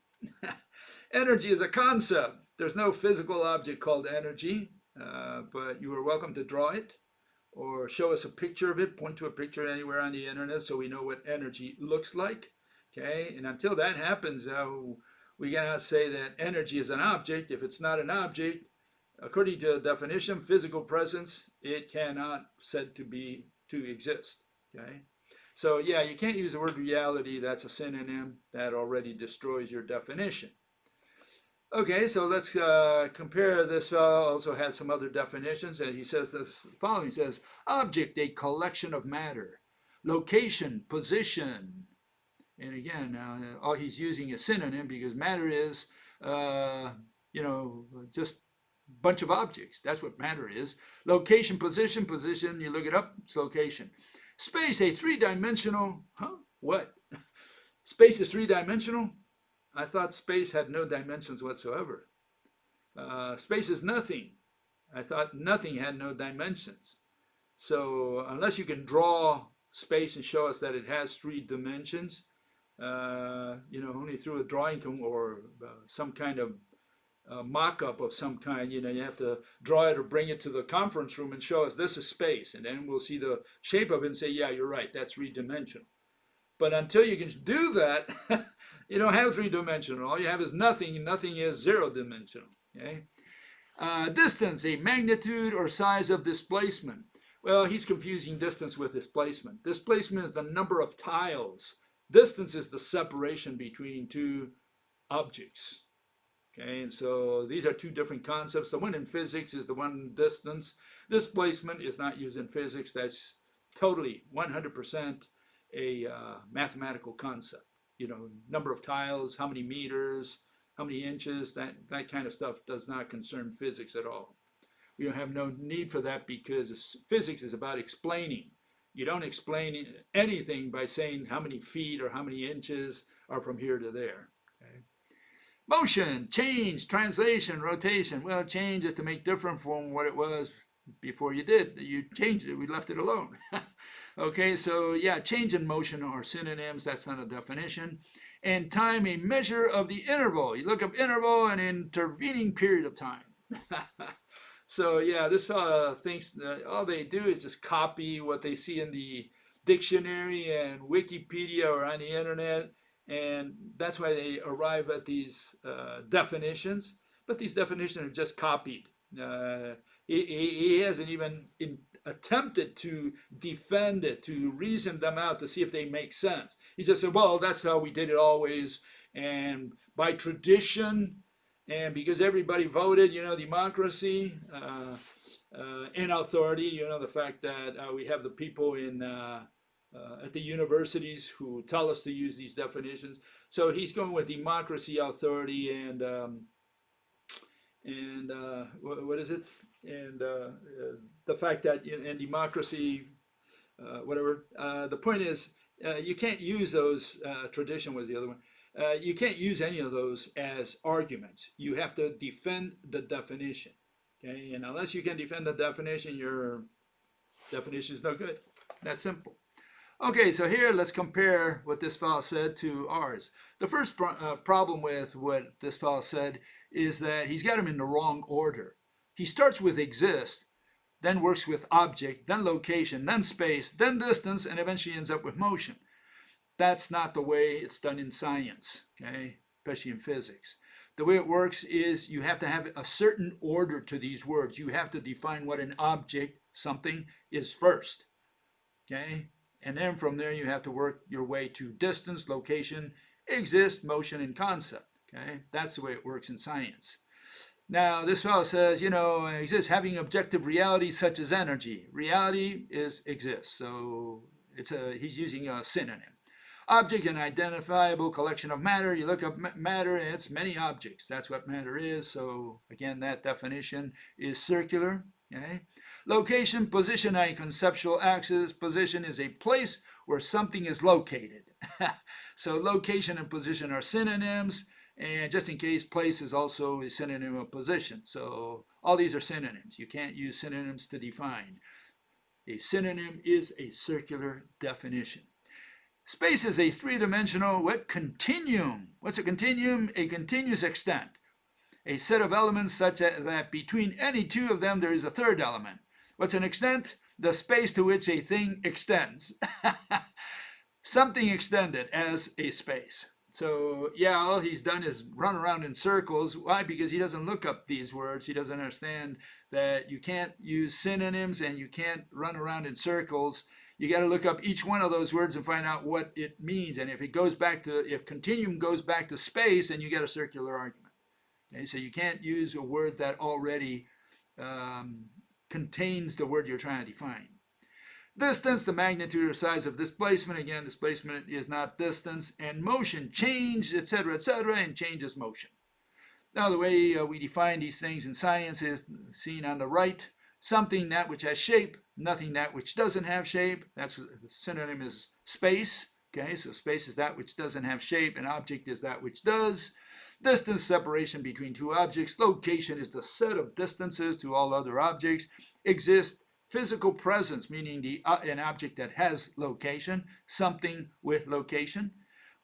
Energy is a concept. There's no physical object called energy, but you are welcome to draw it or show us a picture of it, point to a picture anywhere on the internet so we know what energy looks like. Okay, and until that happens, we cannot say that energy is an object. If it's not an object, according to the definition, physical presence, it cannot said to exist. Okay, so yeah, you can't use the word reality. That's a synonym that already destroys your definition. Okay, so let's compare. This fellow also had some other definitions, and he says this following. He says, object, a collection of matter. Location, position. And again, all he's using is synonym, because matter is, just a bunch of objects. That's what matter is. Location, position, you look it up, it's location. Space, a three-dimensional, what? Space is three-dimensional? I thought space had no dimensions whatsoever. Space is nothing. I thought nothing had no dimensions. So unless you can draw space and show us that it has three dimensions, only through a drawing or some kind of mock-up of some kind, you have to draw it or bring it to the conference room and show us this is space, and then we'll see the shape of it and say, yeah, you're right, that's three-dimensional. But until you can do that, you don't have three-dimensional. All you have is nothing, and nothing is zero-dimensional. Okay? Distance, a magnitude or size of displacement. Well, he's confusing distance with displacement. Displacement is the number of tiles. Distance is the separation between two objects. Okay, and so these are two different concepts. The one in physics is the one distance. Displacement is not used in physics. That's totally 100% a mathematical concept. Number of tiles, how many meters, how many inches, that kind of stuff does not concern physics at all. We don't have no need for that, because physics is about explaining. You don't explain anything by saying how many feet or how many inches are from here to there. Okay? Motion, change, translation, rotation. Well, change is to make different from what it was before you did. You changed it, we left it alone. Okay, so yeah, change and motion are synonyms. That's not a definition. And time, a measure of the interval. You look up interval, an intervening period of time. So yeah, this fellow thinks that all they do is just copy what they see in the dictionary and Wikipedia or on the internet, and that's why they arrive at these definitions. but these definitions are just copied. He hasn't even attempted to defend it, to reason them out, to see if they make sense. He just said, well, that's how we did it always, and by tradition, and because everybody voted, democracy, and authority, the fact that we have the people at the universities who tell us to use these definitions. So he's going with democracy, authority, and what is it? And the fact that in democracy, whatever. The point is, you can't use those. Tradition was the other one. You can't use any of those as arguments. You have to defend the definition. Okay, and unless you can defend the definition, your definition is no good. That's simple. Okay, so here let's compare what this fellow said to ours. The first problem with what this fellow said is that he's got them in the wrong order. He starts with exist, then works with object, then location, then space, then distance, and eventually ends up with motion. That's not the way it's done in science, okay, especially in physics. The way it works is you have to have a certain order to these words. You have to define what an object, something, is first, okay? And then from there you have to work your way to distance, location, exist, motion, and concept, okay? That's the way it works in science. Now, this fellow says, exists having objective reality such as energy. Reality exists, so he's using a synonym. Object, an identifiable collection of matter. You look up matter, and it's many objects. That's what matter is. So again, that definition is circular. Okay. Location, position, a conceptual axis. Position is a place where something is located. So location and position are synonyms. And just in case, place is also a synonym of position. So all these are synonyms. You can't use synonyms to define. A synonym is a circular definition. Space is a three-dimensional continuum. What's a continuum? A continuous extent. A set of elements such that between any two of them there is a third element. What's an extent? The space to which a thing extends. Something extended as a space. So yeah, all he's done is run around in circles. Why? Because he doesn't look up these words. He doesn't understand that you can't use synonyms and you can't run around in circles. You got to look up each one of those words and find out what it means. And if continuum goes back to space, then you get a circular argument. Okay, so you can't use a word that already contains the word you're trying to define. Distance, the magnitude or size of displacement. Again, displacement is not distance. And motion, change, etc., and change is motion. Now, the way we define these things in science is seen on the right. Something, that which has shape. Nothing, that which doesn't have shape. That's what the synonym is space. Okay, so space is that which doesn't have shape. An object is that which does. Distance, separation between two objects. Location is the set of distances to all other objects. Exist, physical presence, meaning an object that has location. Something with location.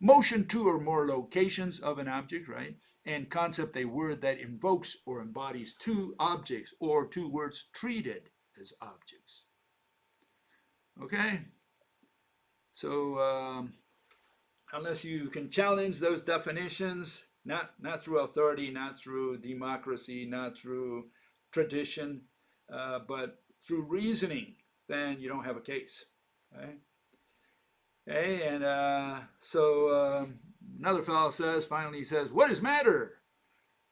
Motion, two or more locations of an object, right? And concept, a word that invokes or embodies two objects or two words treated as objects. Okay? So unless you can challenge those definitions, not through authority, not through democracy, not through tradition, but through reasoning, then you don't have a case. Okay? Okay, and so another fellow says, finally he says, what is matter?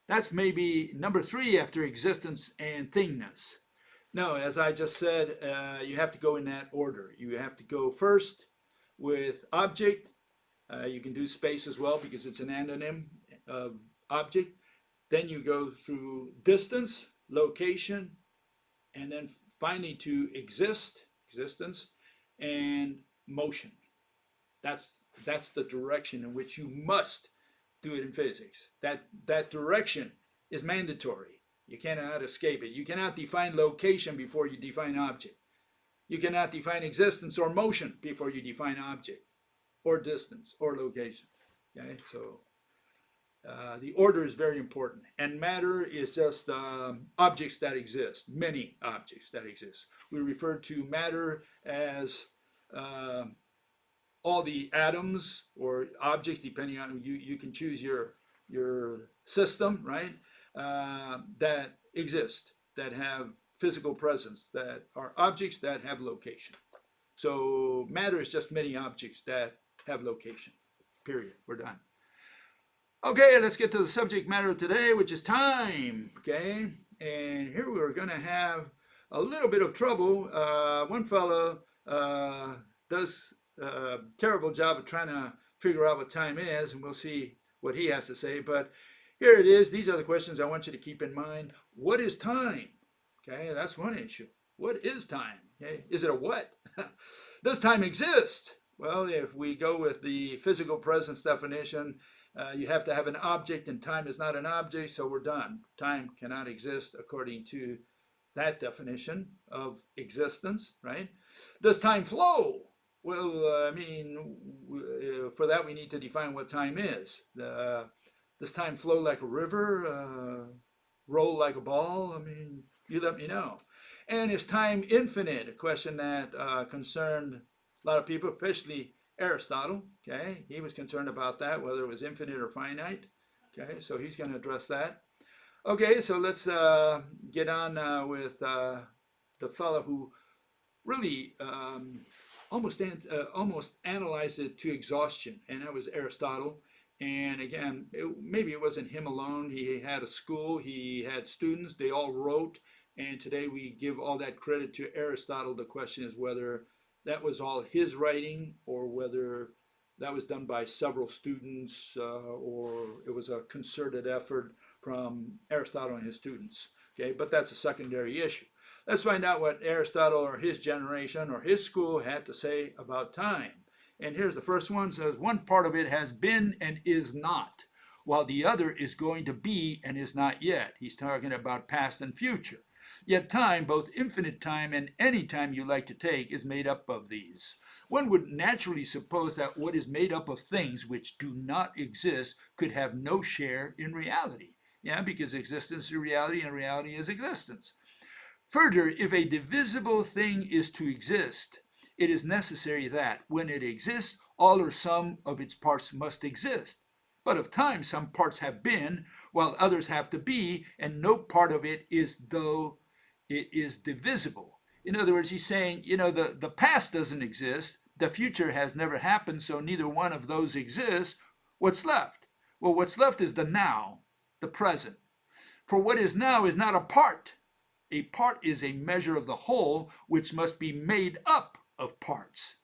That's maybe number 3 after existence and thingness. No, as I just said, you have to go in that order. You have to go first with object. You can do space as well because it's an antonym of object. Then you go through distance, location, and then finally to existence, and motion. That's the direction in which you must do it in physics. That direction is mandatory. You cannot escape it. You cannot define location before you define object. You cannot define existence or motion before you define object or distance or location. Okay, so the order is very important. And matter is just objects that exist, many objects that exist. We refer to matter as all the atoms or objects, depending on you can choose your system, right? that exist, that have physical presence, that are objects that have location. So matter is just many objects that have location. Period. We're done. Okay, let's get to the subject matter of today, which is time. Okay, and here we're going to have a little bit of trouble. One fellow does a terrible job of trying to figure out what time is, and we'll see what he has to say. But here it is. These are the questions I want you to keep in mind. What is time? Okay, that's one issue. What is time? Okay, is it a what? Does time exist? Well, if we go with the physical presence definition, you have to have an object, and time is not an object, so we're done. Time cannot exist according to that definition of existence, right? Does time flow? Well, for that we need to define what time is. Does time flow like a river, roll like a ball? You let me know. And is time infinite? A question that concerned a lot of people, especially Aristotle. Okay, he was concerned about that, whether it was infinite or finite. Okay, so he's going to address that. Okay, so let's get on with the fellow who really almost analyzed it to exhaustion, and that was Aristotle. And again, maybe it wasn't him alone. He had a school, he had students, they all wrote, and today we give all that credit to Aristotle. The question is whether that was all his writing or whether that was done by several students or it was a concerted effort from Aristotle and his students. Okay, but that's a secondary issue. Let's find out what Aristotle or his generation or his school had to say about time. And here's the first one. It says, one part of it has been and is not, while the other is going to be and is not yet. He's talking about past and future. Yet time, both infinite time and any time you like to take, is made up of these. One would naturally suppose that what is made up of things which do not exist could have no share in reality. Yeah, because existence is reality and reality is existence. Further, if a divisible thing is to exist, it is necessary that, when it exists, all or some of its parts must exist. But of time, some parts have been, while others have to be, and no part of it is though it is divisible. In other words, he's saying, the past doesn't exist, the future has never happened, so neither one of those exists. What's left? Well, what's left is the now, the present. For what is now is not a part. A part is a measure of the whole, which must be made up of parts.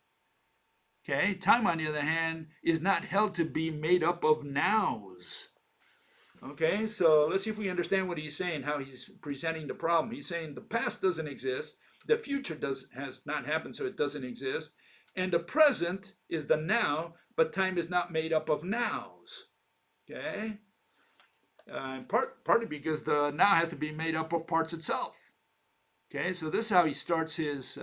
Okay, time, on the other hand, is not held to be made up of nows. Okay, so let's see if we understand what he's saying, how he's presenting the problem. He's saying the past doesn't exist, the future has not happened, so it doesn't exist, and the present is the now, but time is not made up of nows. Okay, partly because the now has to be made up of parts itself. Okay, so this is how he starts his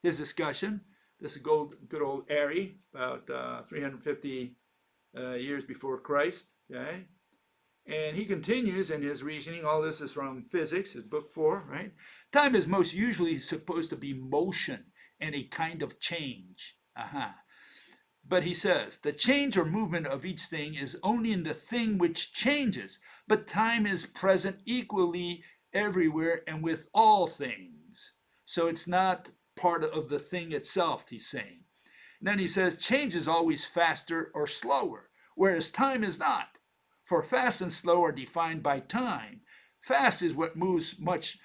discussion. This is good old Ari, about 350 years before Christ. Okay, and he continues in his reasoning. All this is from Physics, his book 4, right? Time is most usually supposed to be motion and a kind of change. But he says, the change or movement of each thing is only in the thing which changes, but time is present equally everywhere and with all things. So it's not part of the thing itself, he's saying. And then he says, change is always faster or slower, whereas time is not. For fast and slow are defined by time. Fast is what moves much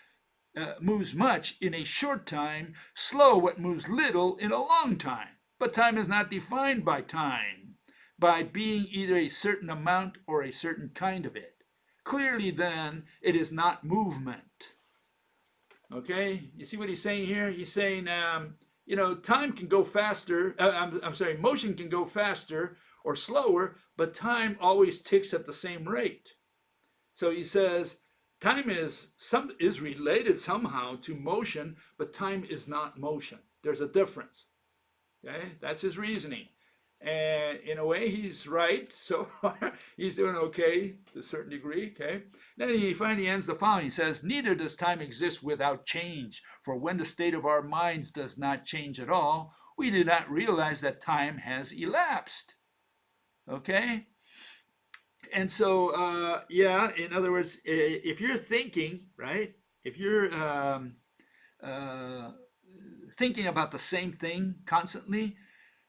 in a short time, slow what moves little in a long time. But time is not defined by time, by being either a certain amount or a certain kind of it. Clearly then, it is not movement. Okay, you see what he's saying here? He's saying, time can go faster, motion can go faster or slower, but time always ticks at the same rate. So he says, time is related somehow to motion, but time is not motion. There's a difference. Okay, that's his reasoning. And in a way, he's right. So he's doing okay to a certain degree. Okay. Then he finally ends the following. He says, neither does time exist without change. For when the state of our minds does not change at all, we do not realize that time has elapsed. Okay. And so, yeah, in other words, if you're thinking, right, if you're uh, thinking about the same thing constantly,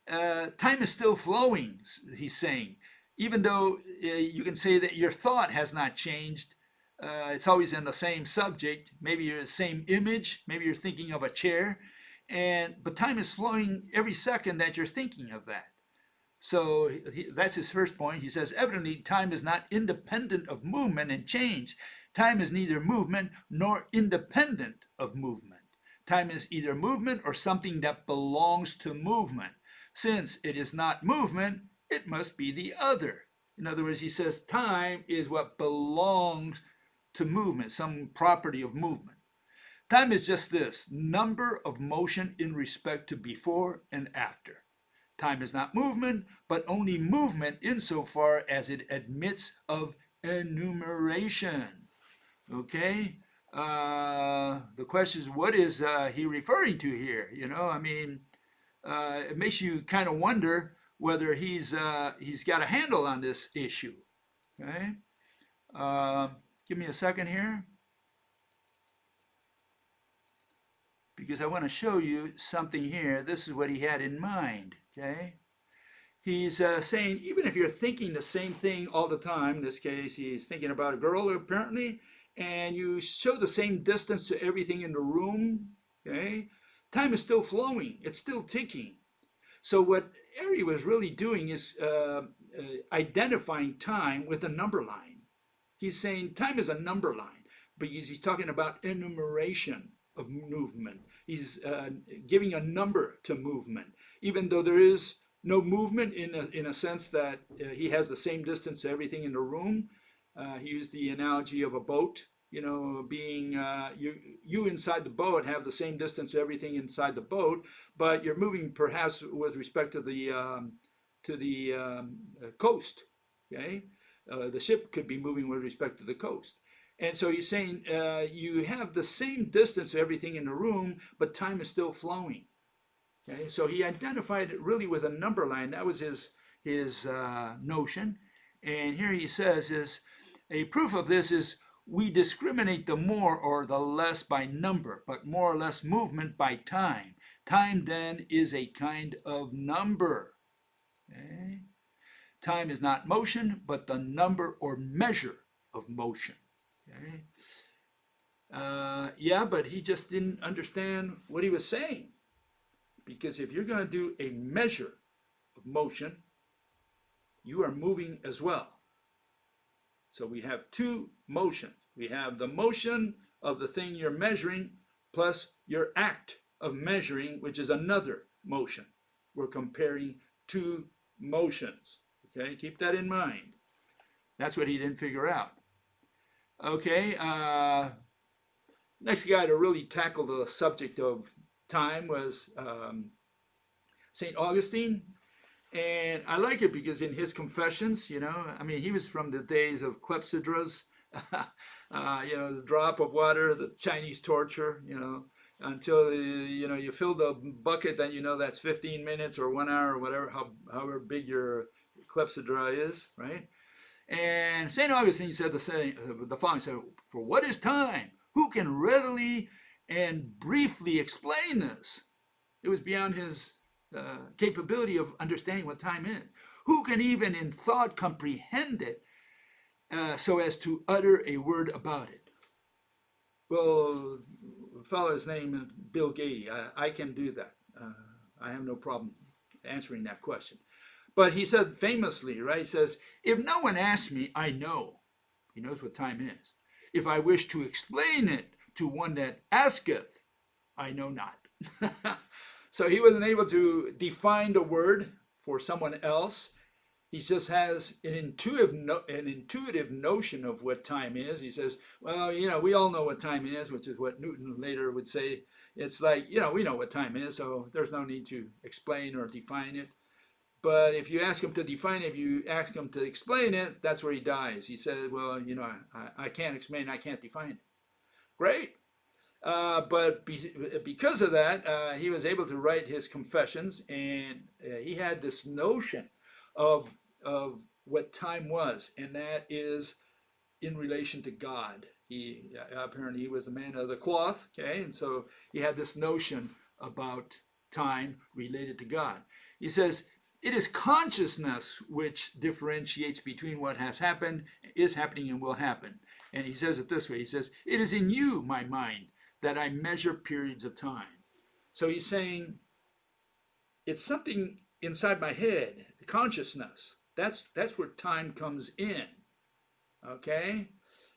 time is still flowing, he's saying. Even though you can say that your thought has not changed, it's always in the same subject. Maybe you're the same image, maybe you're thinking of a chair, but time is flowing every second that you're thinking of that. So that's his first point. He says, evidently, time is not independent of movement and change. Time is neither movement nor independent of movement. Time is either movement or something that belongs to movement. Since it is not movement, it must be the other. In other words, he says time is what belongs to movement, some property of movement. Time is just this number of motion in respect to before and after. Time is not movement, but only movement insofar as it admits of enumeration. Okay? The question is, what is he referring to here? I mean, it makes you kind of wonder whether he's got a handle on this issue. Okay? Give me a second here, because I want to show you something here. This is what he had in mind. Okay? He's saying, even if you're thinking the same thing all the time, in this case, he's thinking about a girl apparently, and you show the same distance to everything in the room, okay, time is still flowing, it's still ticking. So what Ari was really doing is identifying time with a number line. He's saying time is a number line, but he's talking about enumeration of movement. He's giving a number to movement, even though there is no movement in a sense that he has the same distance to everything in the room. He used the analogy of a boat, being you inside the boat have the same distance to everything inside the boat, but you're moving perhaps with respect to the coast. Okay, the ship could be moving with respect to the coast. And so he's saying you have the same distance to everything in the room, but time is still flowing. Okay, so he identified it really with a number line. That was his notion. And here he says is a proof of this is we discriminate the more or the less by number, but more or less movement by time. Time then is a kind of number. Okay? Time is not motion, but the number or measure of motion. Okay? Yeah, but he just didn't understand what he was saying. Because if you're going to do a measure of motion, you are moving as well. So we have two motions. We have the motion of the thing you're measuring plus your act of measuring, which is another motion. We're comparing two motions. Okay, keep that in mind. That's what he didn't figure out. Okay, next guy to really tackle the subject of time was St. Augustine. And I like it because in his confessions, I mean, he was from the days of clepsydras, the drop of water, the Chinese torture, until, you fill the bucket, then that's 15 minutes or 1 hour or whatever, however big your clepsydra is, right? And St. Augustine said the following, said, for what is time? Who can readily and briefly explain this? It was beyond his capability of understanding what time is. Who can even in thought comprehend it so as to utter a word about it? Well, a fellow's name is Bill Gates. I can do that. I have no problem answering that question. But he said famously, right, he says, if no one asks me, I know. He knows what time is. If I wish to explain it to one that asketh, I know not. So he wasn't able to define the word for someone else. He just has an intuitive notion of what time is. He says, well, we all know what time is, which is what Newton later would say. It's like, we know what time is, so there's no need to explain or define it. But if you ask him to define it, if you ask him to explain it, that's where he dies. He says, well, I can't explain, I can't define it. Great. But because of that, he was able to write his confessions, and he had this notion of what time was, and that is in relation to God. He apparently he was a man of the cloth, okay, and so he had this notion about time related to God. He says it is consciousness which differentiates between what has happened, is happening, and will happen. And he says it this way. He says, "It is in you, my mind, that I measure periods of time." So he's saying it's something inside my head, consciousness. That's where time comes in. Okay?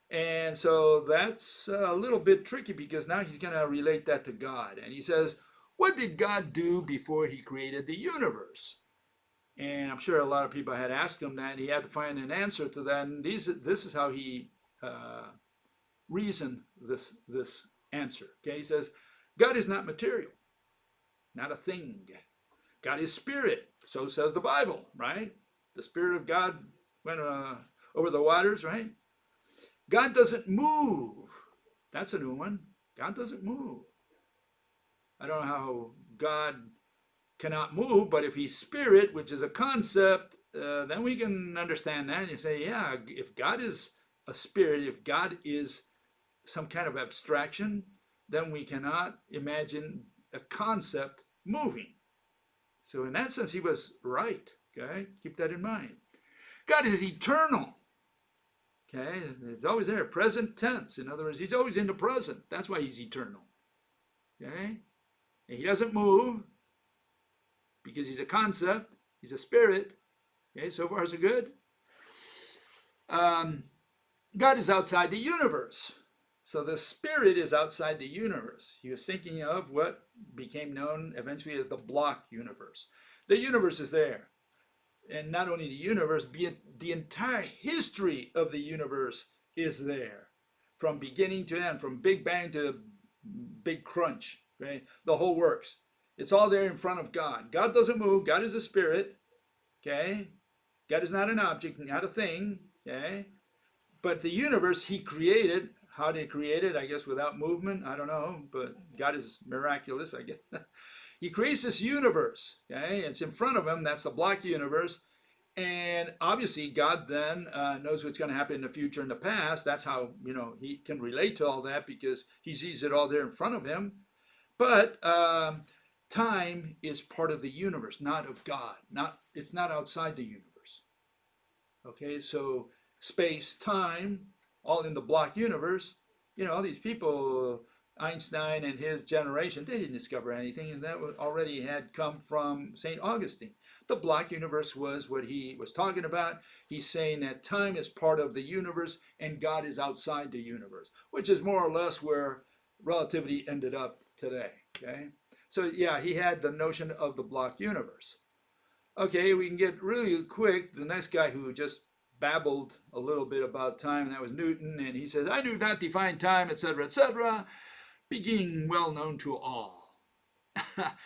And so that's a little bit tricky because now he's going to relate that to God. And he says, what did God do before he created the universe? And I'm sure a lot of people had asked him that. He had to find an answer to that. And this is how he reasoned this answer. Okay, he says, God is not material, not a thing. God is spirit. So says the Bible, right? The Spirit of God went over the waters, right? God doesn't move. That's a new one. God doesn't move. I don't know how God cannot move, but if he's spirit, which is a concept, then we can understand that. And you say, yeah, if God is a spirit, if God is some kind of abstraction, then we cannot imagine a concept moving. So in that sense, he was right. Okay, keep that in mind. God is eternal. Okay, he's always there, present tense. In other words, he's always in the present. That's why he's eternal. Okay, and he doesn't move because he's a concept. He's a spirit. Okay, so far so good. God is outside the universe. So the spirit is outside the universe. He was thinking of what became known eventually as the block universe. The universe is there. And not only the universe, the entire history of the universe is there. From beginning to end, from Big Bang to Big Crunch. Okay? The whole works. It's all there in front of God. God doesn't move. God is a spirit. Okay? God is not an object, not a thing. Okay? But the universe he created. How did he create it? I guess without movement. I don't know. But God is miraculous, I guess. He creates this universe. Okay? It's in front of him. That's the block universe. And obviously, God then knows what's going to happen in the future and the past. That's how, he can relate to all that because he sees it all there in front of him. But time is part of the universe, not of God. It's not outside the universe. Okay, so space, time, all in the block universe. All these people, Einstein and his generation, they didn't discover anything, and that already had come from St. Augustine. The block universe was what he was talking about. He's saying that time is part of the universe and God is outside the universe, which is more or less where relativity ended up today. Okay, so yeah, he had the notion of the block universe. Okay, we can get really quick. The next guy who just babbled a little bit about time, and that was Newton, and he says, I do not define time, etc., being well known to all.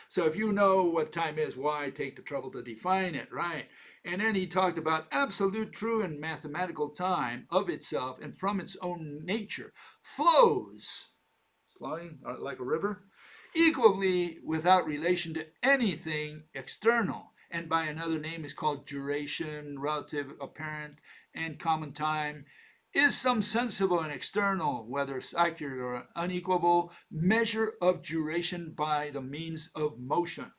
So if you know what time is, why take the trouble to define it, right? And then he talked about absolute true and mathematical time of itself and from its own nature flows, flowing like a river, equally without relation to anything external. And by another name is called duration, relative, apparent, and common time, is some sensible and external, whether accurate or unequal, measure of duration by the means of motion.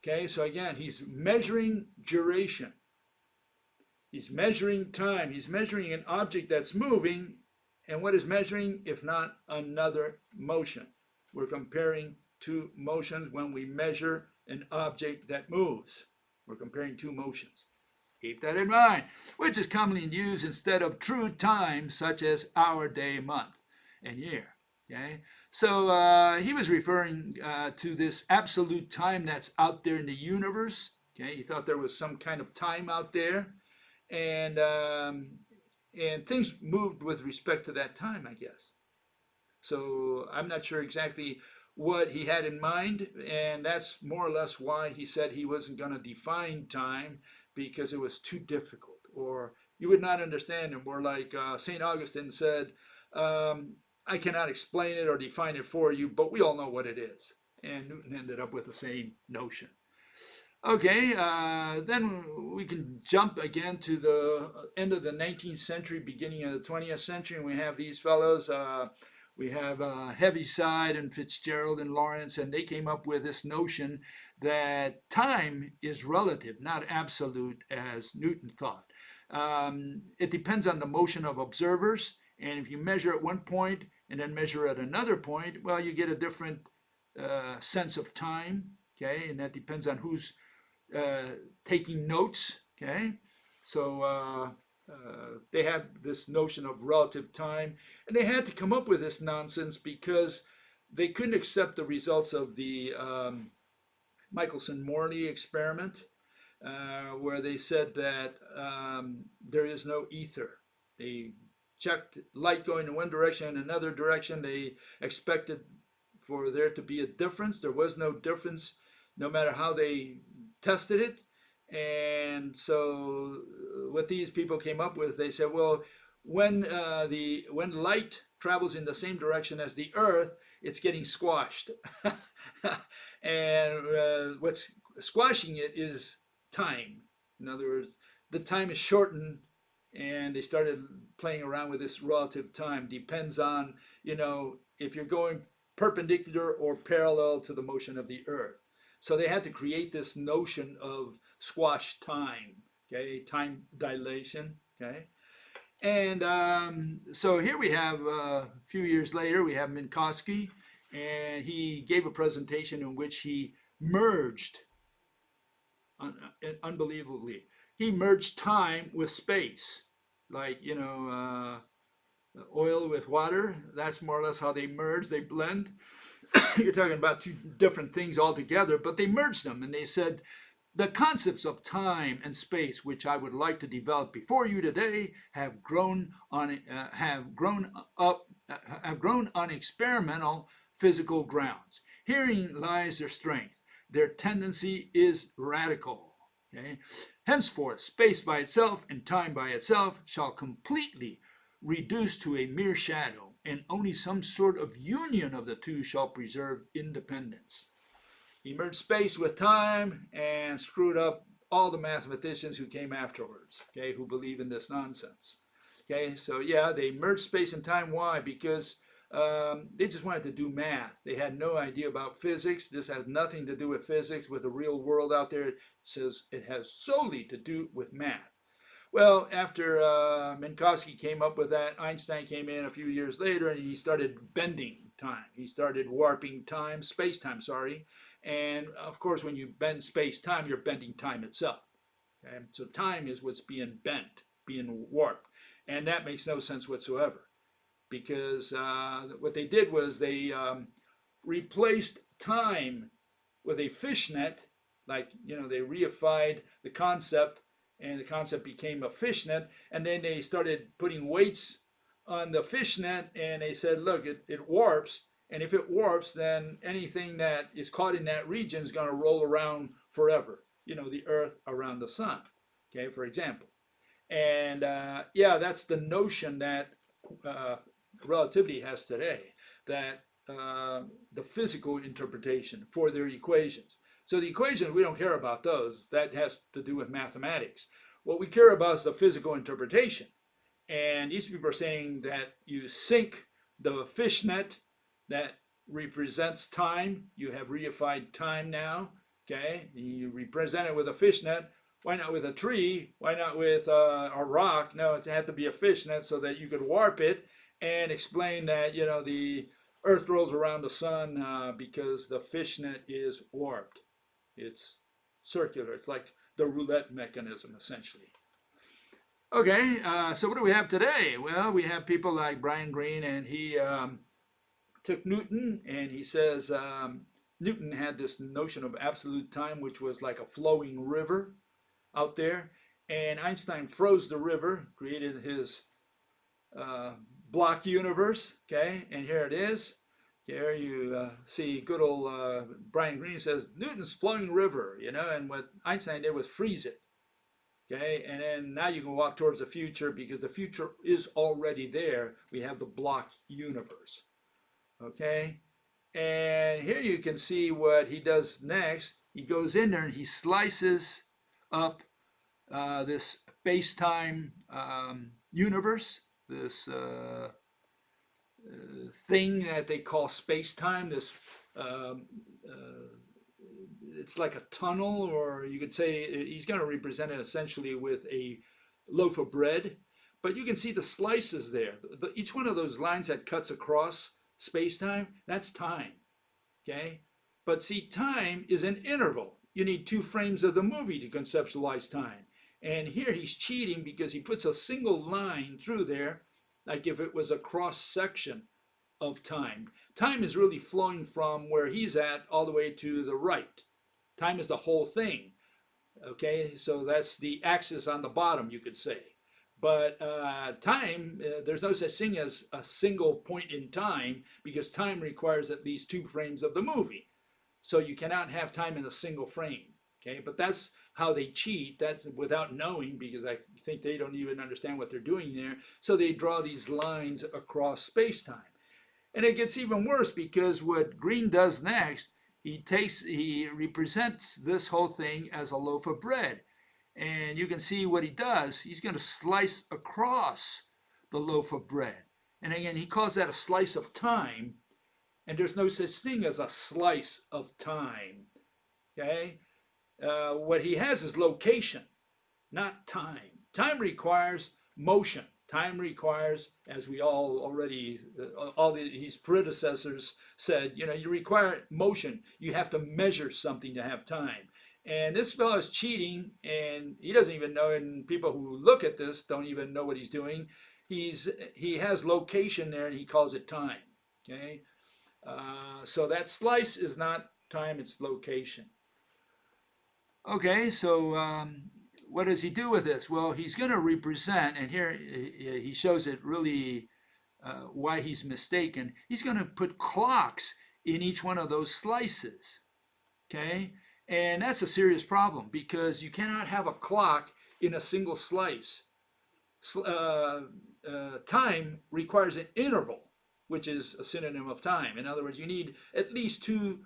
Okay, so again, he's measuring duration. He's measuring time. He's measuring an object that's moving. And what is measuring if not another motion? We're comparing two motions when we measure an object that moves. We're comparing two motions. Keep that in mind, which is commonly used instead of true time, such as hour, day, month, and year. Okay, so he was referring to this absolute time that's out there in the universe. Okay, he thought there was some kind of time out there, and things moved with respect to that time, I guess. So I'm not sure exactly what he had in mind, and that's more or less why he said he wasn't going to define time, because it was too difficult, or you would not understand it. More like St. Augustine said, I cannot explain it or define it for you, but we all know what it is. And Newton ended up with the same notion. Okay, then we can jump again to the end of the 19th century, beginning of the 20th century, and we have these fellows. We have Heaviside and Fitzgerald and Lawrence, and they came up with this notion that time is relative, not absolute, as Newton thought. It depends on the motion of observers, and if you measure at one point and then measure at another point, well, you get a different sense of time. Okay, and that depends on who's uh, taking notes. Okay, so they have this notion of relative time, and they had to come up with this nonsense because they couldn't accept the results of the Michelson-Morley experiment, where they said that there is no ether. They checked light going in one direction and another direction. They expected for there to be a difference. There was no difference, no matter how they tested it. And so, what these people came up with, they said, well, when light travels in the same direction as the Earth, it's getting squashed, and what's squashing it is time. In other words, the time is shortened, and they started playing around with this relative time. Depends on, if you're going perpendicular or parallel to the motion of the Earth. So they had to create this notion of squash time, okay, time dilation, okay. And so here we have a few years later, we have Minkowski, and he gave a presentation in which he merged, unbelievably, he merged time with space, like, oil with water. That's more or less how they merge, they blend. You're talking about two different things altogether, but they merged them, and they said the concepts of time and space, which I would like to develop before you today, have grown on experimental physical grounds. Herein lies their strength. Their tendency is radical. Okay? Henceforth, space by itself and time by itself shall completely reduce to a mere shadow, and only some sort of union of the two shall preserve independence. He merged space with time and screwed up all the mathematicians who came afterwards, okay, who believe in this nonsense. Okay, so yeah, they merged space and time. Why? Because they just wanted to do math. They had no idea about physics. This has nothing to do with physics, with the real world out there. It says it has solely to do with math. Well, after Minkowski came up with that, Einstein came in a few years later and he started bending time. He started warping time, space-time, sorry. And of course, when you bend space-time, you're bending time itself. Okay? So time is what's being bent, being warped. And that makes no sense whatsoever, because what they did was they replaced time with a fishnet, like, they reified the concept, and the concept became a fishnet, and then they started putting weights on the fishnet, and they said, look, it warps, and if it warps, then anything that is caught in that region is going to roll around forever, the Earth around the sun, okay, for example. And yeah, that's the notion that uh, relativity has today, that the physical interpretation for their equations. So the equations, we don't care about those. That has to do with mathematics. What we care about is the physical interpretation. And these people are saying that you sink the fishnet that represents time. You have reified time now, okay? You represent it with a fishnet. Why not with a tree? Why not with a rock? No, it had to be a fishnet so that you could warp it and explain that, the Earth rolls around the sun because the fishnet is warped. It's circular. It's like the roulette mechanism, essentially. Okay, so what do we have today? Well, we have people like Brian Greene, and he took Newton, and he says Newton had this notion of absolute time, which was like a flowing river out there, and Einstein froze the river, created his block universe, okay, and here it is. Here you see good old Brian Greene says Newton's flowing river, and what Einstein did was freeze it. Okay, and then now you can walk towards the future because the future is already there. We have the block universe. Okay, and here you can see what he does next. he goes in there and he slices up this space-time universe, this thing that they call space-time, this um, uh, it's like a tunnel, or you could say he's going to represent it essentially with a loaf of bread. But you can see the slices there. Each one of those lines that cuts across space-time, that's time. Okay? But see, time is an interval. You need 2 frames of the movie to conceptualize time. And here he's cheating because he puts a single line through there, like if it was a cross section of time. Time is really flowing from where he's at all the way to the right. Time is the whole thing. Okay, so that's the axis on the bottom, you could say. But time, there's no such thing as a single point in time, because time requires at least 2 frames of the movie. So you cannot have time in a single frame. Okay, but that's how they cheat. That's without knowing, because I think they don't even understand what they're doing there. So they draw these lines across space-time. And it gets even worse, because what Green does next, he represents this whole thing as a loaf of bread. And you can see what he does. He's going to slice across the loaf of bread. And again, he calls that a slice of time. And there's no such thing as a slice of time. Okay? What he has is location, not time. Time requires motion. Time requires, as we all already, his predecessors said, you require motion. You have to measure something to have time. And this fellow is cheating, and he doesn't even know, and people who look at this don't even know what he's doing. He has location there, and he calls it time. Okay? So that slice is not time, it's location. Okay, so what does he do with this? Well, he's going to represent, and here he shows it really why he's mistaken. He's going to put clocks in each one of those slices. Okay? And that's a serious problem, because you cannot have a clock in a single slice. Time requires an interval, which is a synonym of time. In other words, you need at least 2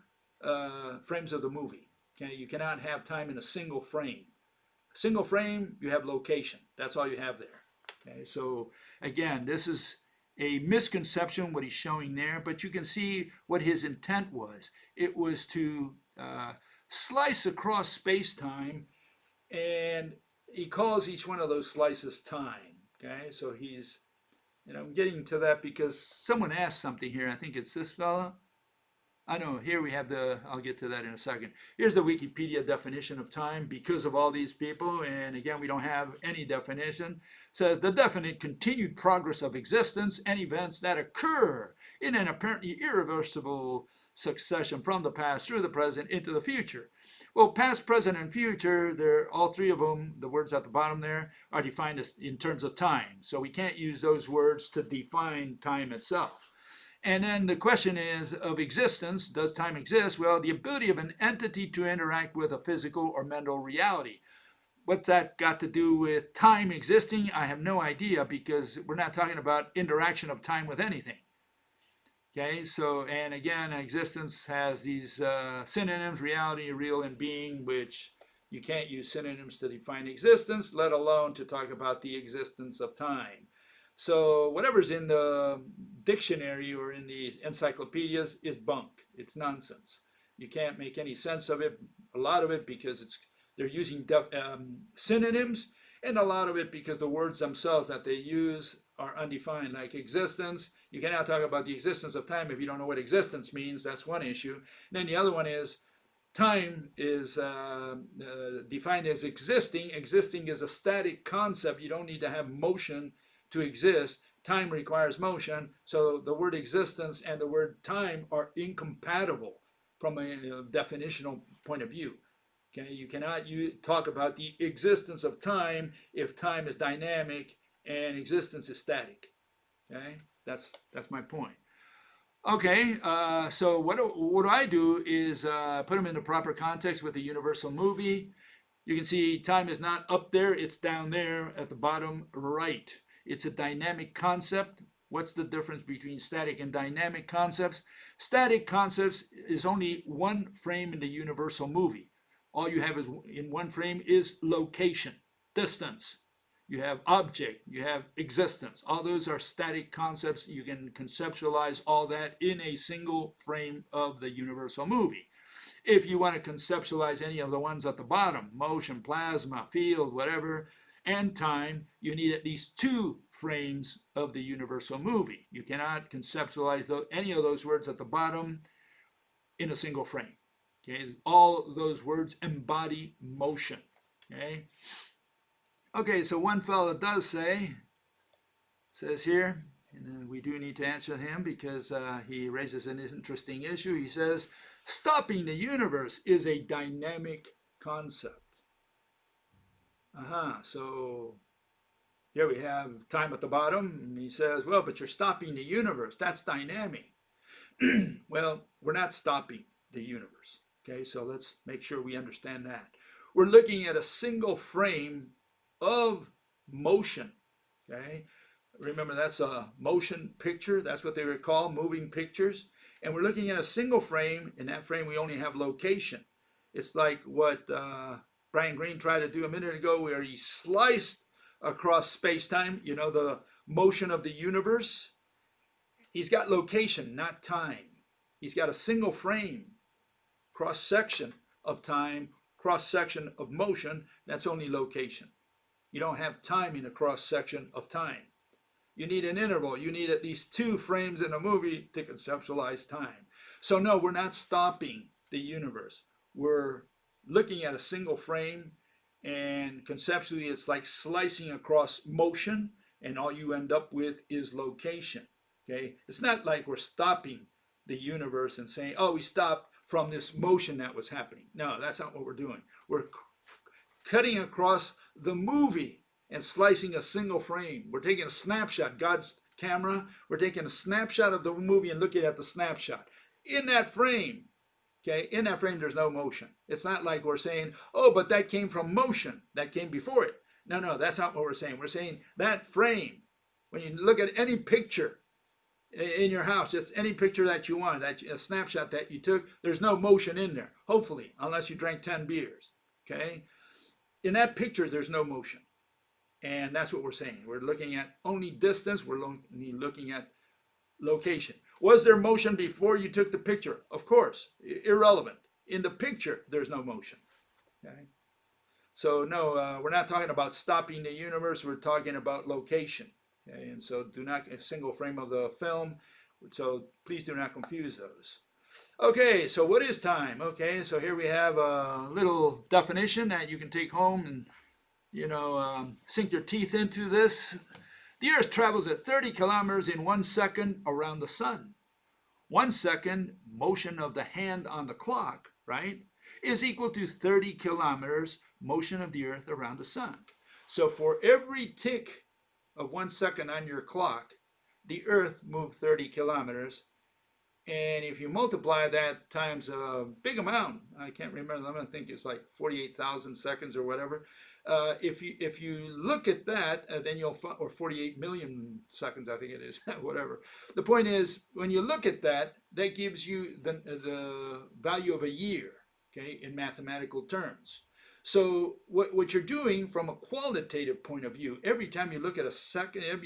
frames of the movie. Okay? You cannot have time in a single frame. Single frame, you have location. That's all you have there. Okay? So again, this is a misconception, what he's showing there, but you can see what his intent was. It was to slice across space-time, and he calls each one of those slices time. Okay, so he's, I'm getting to that because someone asked something here. I think it's this fella. I know, here we have I'll get to that in a second. Here's the Wikipedia definition of time because of all these people, and again, we don't have any definition. It says, the definite continued progress of existence and events that occur in an apparently irreversible succession from the past through the present into the future. Well, past, present, and future, all 3 of them, the words at the bottom there, are defined in terms of time. So we can't use those words to define time itself. And then the question is, of existence, does time exist? Well, the ability of an entity to interact with a physical or mental reality. What's that got to do with time existing? I have no idea, because we're not talking about interaction of time with anything. Okay, so, and again, existence has these synonyms, reality, real, and being, which you can't use synonyms to define existence, let alone to talk about the existence of time. So whatever's in the dictionary or in the encyclopedias is bunk. It's nonsense. You can't make any sense of it, a lot of it, because they're using synonyms, and a lot of it because the words themselves that they use are undefined, like existence. You cannot talk about the existence of time if you don't know what existence means. That's one issue. And then the other one is time is defined as existing. Existing is a static concept. You don't need to have motion to exist. Time requires motion. So the word existence and the word time are incompatible from a definitional point of view. Okay, you cannot talk about the existence of time if time is dynamic and existence is static. Okay, that's my point. Okay, so what do I do is put them in the proper context with a universal movie. You can see time is not up there, it's down there at the bottom right. It's a dynamic concept. What's the difference between static and dynamic concepts? Static concepts is only 1 frame in the universal movie. all you have is in one frame is location, distance. You have object, you have existence. All those are static concepts. You can conceptualize all that in a single frame of the universal movie. If you want to conceptualize any of the ones at the bottom, motion, plasma, field, whatever, and time, you need at least two frames of the universal movie. You cannot conceptualize any of those words at the bottom in a single frame. Okay, all those words embody motion. Okay. Okay, so one fellow does says here, and we do need to answer him because he raises an interesting issue. He says, stopping the universe is a dynamic concept. So here we have time at the bottom, and he says, well, but you're stopping the universe. That's dynamic. Well, we're not stopping the universe. Okay, so let's make sure we understand that. We're looking at a single frame of motion. Okay, remember that's a motion picture. That's what they would call moving pictures. And we're looking at a single frame. In that frame, we only have location. It's like what Brian Greene tried to do a minute ago, where he sliced across space-time, you know, the motion of the universe. He's got location, not time. He's got a single frame, cross-section of time, cross-section of motion. That's only location. You don't have time in a cross-section of time. You need an interval. You need at least two frames in a movie to conceptualize time. So no, we're not stopping the universe. We're looking at a single frame, and conceptually it's like slicing across motion, and all you end up with is location. Okay, it's not like we're stopping the universe and saying, oh, we stopped from this motion that was happening. No, that's not what we're doing. We're cutting across the movie and slicing a single frame. We're taking a snapshot, God's camera. We're taking a snapshot of the movie and looking at the snapshot. In that frame, okay, in that frame, there's no motion. It's not like we're saying, oh, but that came from motion. That came before it. No, that's not what we're saying. We're saying that frame, when you look at any picture in your house, just any picture that you want, that a snapshot that you took, there's no motion in there, hopefully, unless you drank 10 beers, okay? In that picture, there's no motion. And that's what we're saying. We're looking at only distance. We're only looking at location. Was there motion before you took the picture? Of course, irrelevant. In the picture, there's no motion. Okay? So no, we're not talking about stopping the universe. We're talking about location. Okay? And so do not, a single frame of the film. So please do not confuse those. Okay, so what is time? Okay, so here we have a little definition that you can take home and, you know, sink your teeth into this. The Earth travels at 30 kilometers in 1 second around the sun. 1 second motion of the hand on the clock, right, is equal to 30 kilometers motion of the Earth around the sun. So for every tick of 1 second on your clock, the Earth moved 30 kilometers. And if you multiply that times a big amount, I can't remember, I think it's like 48,000 seconds or whatever. If you look at that, then you'll find, or 48 million seconds, I think it is, whatever. The point is, when you look at that, that gives you the value of a year, okay, in mathematical terms. So what you're doing from a qualitative point of view, every time you look at a second, if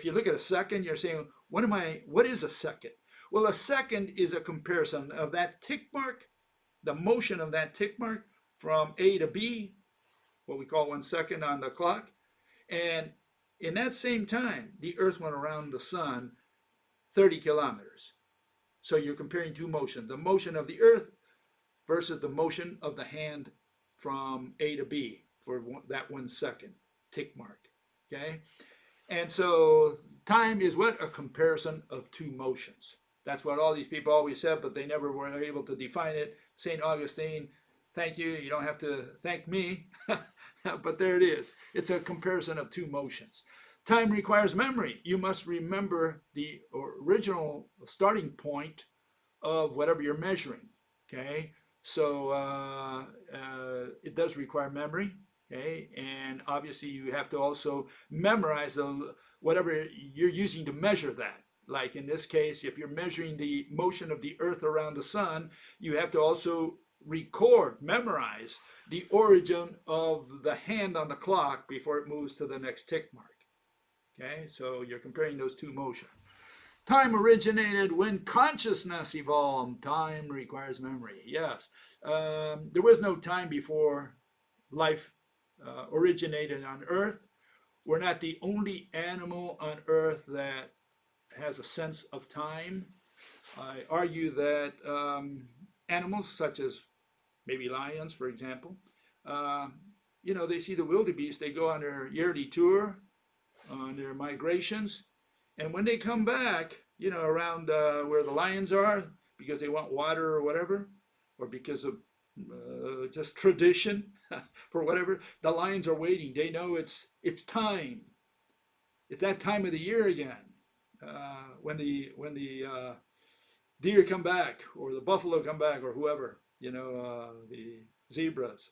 you look at a second, you're saying, what is a second? Well, a second is a comparison of that tick mark, the motion of that tick mark from A to B, what we call 1 second on the clock. And in that same time, the Earth went around the sun 30 kilometers. So you're comparing two motions, the motion of the Earth versus the motion of the hand from A to B for that 1 second tick mark, okay? And so time is what? A comparison of two motions. That's what all these people always said, but they never were able to define it. St. Augustine, thank you. You don't have to thank me, but there it is. It's a comparison of two motions. Time requires memory. You must remember the original starting point of whatever you're measuring, okay? So it does require memory, okay? And obviously you have to also memorize whatever you're using to measure that. Like in this case, if you're measuring the motion of the Earth around the sun, you have to also record, memorize the origin of the hand on the clock before it moves to the next tick mark. Okay, so you're comparing those two motions. Time originated when consciousness evolved. Time requires memory. Yes, there was no time before life originated on Earth. We're not the only animal on Earth that has a sense of time. I argue that animals such as maybe lions, for example, uh, they see the wildebeest, they go on their yearly tour, on their migrations, and when they come back, around where the lions are, because they want water or whatever, or because of just tradition for whatever, the lions are waiting. They know it's time. It's that time of the year again, when the deer come back, or the buffalo come back, or whoever, the zebras.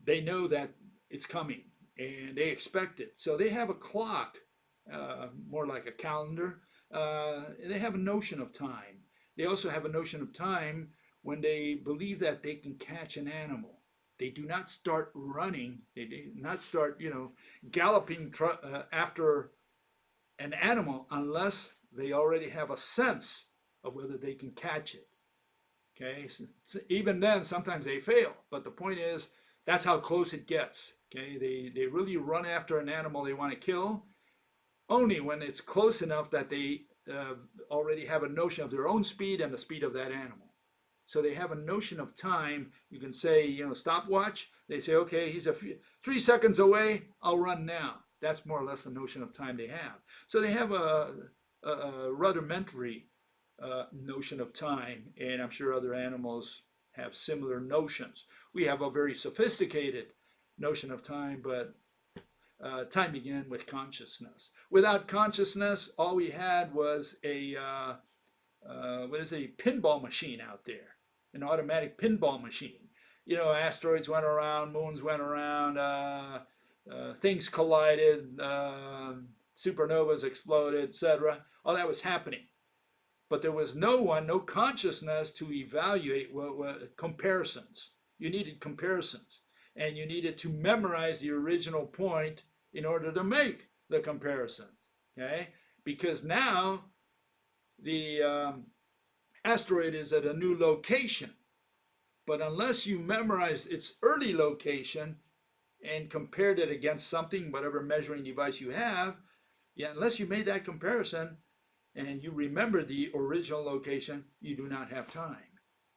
They know that it's coming, and they expect it. So they have a clock, more like a calendar. They have a notion of time. They also have a notion of time when they believe that they can catch an animal. They do not start running. They do not start, galloping after an animal unless they already have a sense of whether they can catch it. Okay, so even then, sometimes they fail. But the point is, that's how close it gets. Okay, they really run after an animal they want to kill only when it's close enough that they already have a notion of their own speed and the speed of that animal. So they have a notion of time. You can say, stopwatch. They say, okay, he's 3 seconds away. I'll run now. That's more or less the notion of time they have. So they have a rudimentary notion of time, and I'm sure other animals have similar notions. We have a very sophisticated notion of time, but time began with consciousness. Without consciousness, all we had was a pinball machine out there, an automatic pinball machine. Asteroids went around, moons went around, things collided, supernovas exploded, etc. All that was happening. But there was no consciousness to evaluate comparisons. You needed comparisons, and you needed to memorize the original point in order to make the comparisons. Okay, because now the asteroid is at a new location, but unless you memorize its early location and compared it against something, whatever measuring device you have, unless you made that comparison and you remember the original location, you do not have time.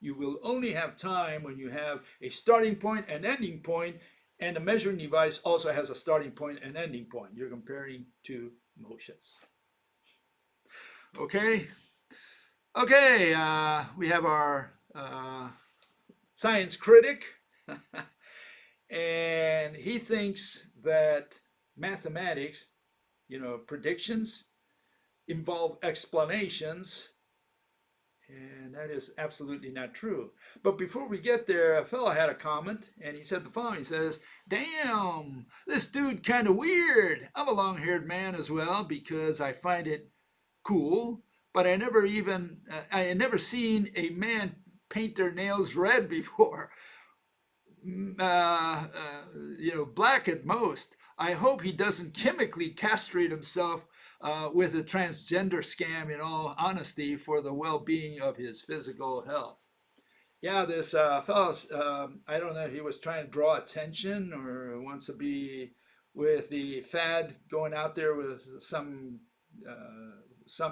You will only have time when you have a starting point and ending point, and the measuring device also has a starting point and ending point. You're comparing two motions. Okay? Okay, we have our science critic, and he thinks that mathematics, predictions, involve explanations, and that is absolutely not true. But before we get there, a fellow had a comment, and he said the following. He says, damn, this dude kind of weird. I'm a long-haired man as well because I find it cool, but I had never seen a man paint their nails red before. Black at most. I hope he doesn't chemically castrate himself with a transgender scam, in all honesty, for the well-being of his physical health. Yeah, this fellow, I don't know if he was trying to draw attention or wants to be with the fad going out there with some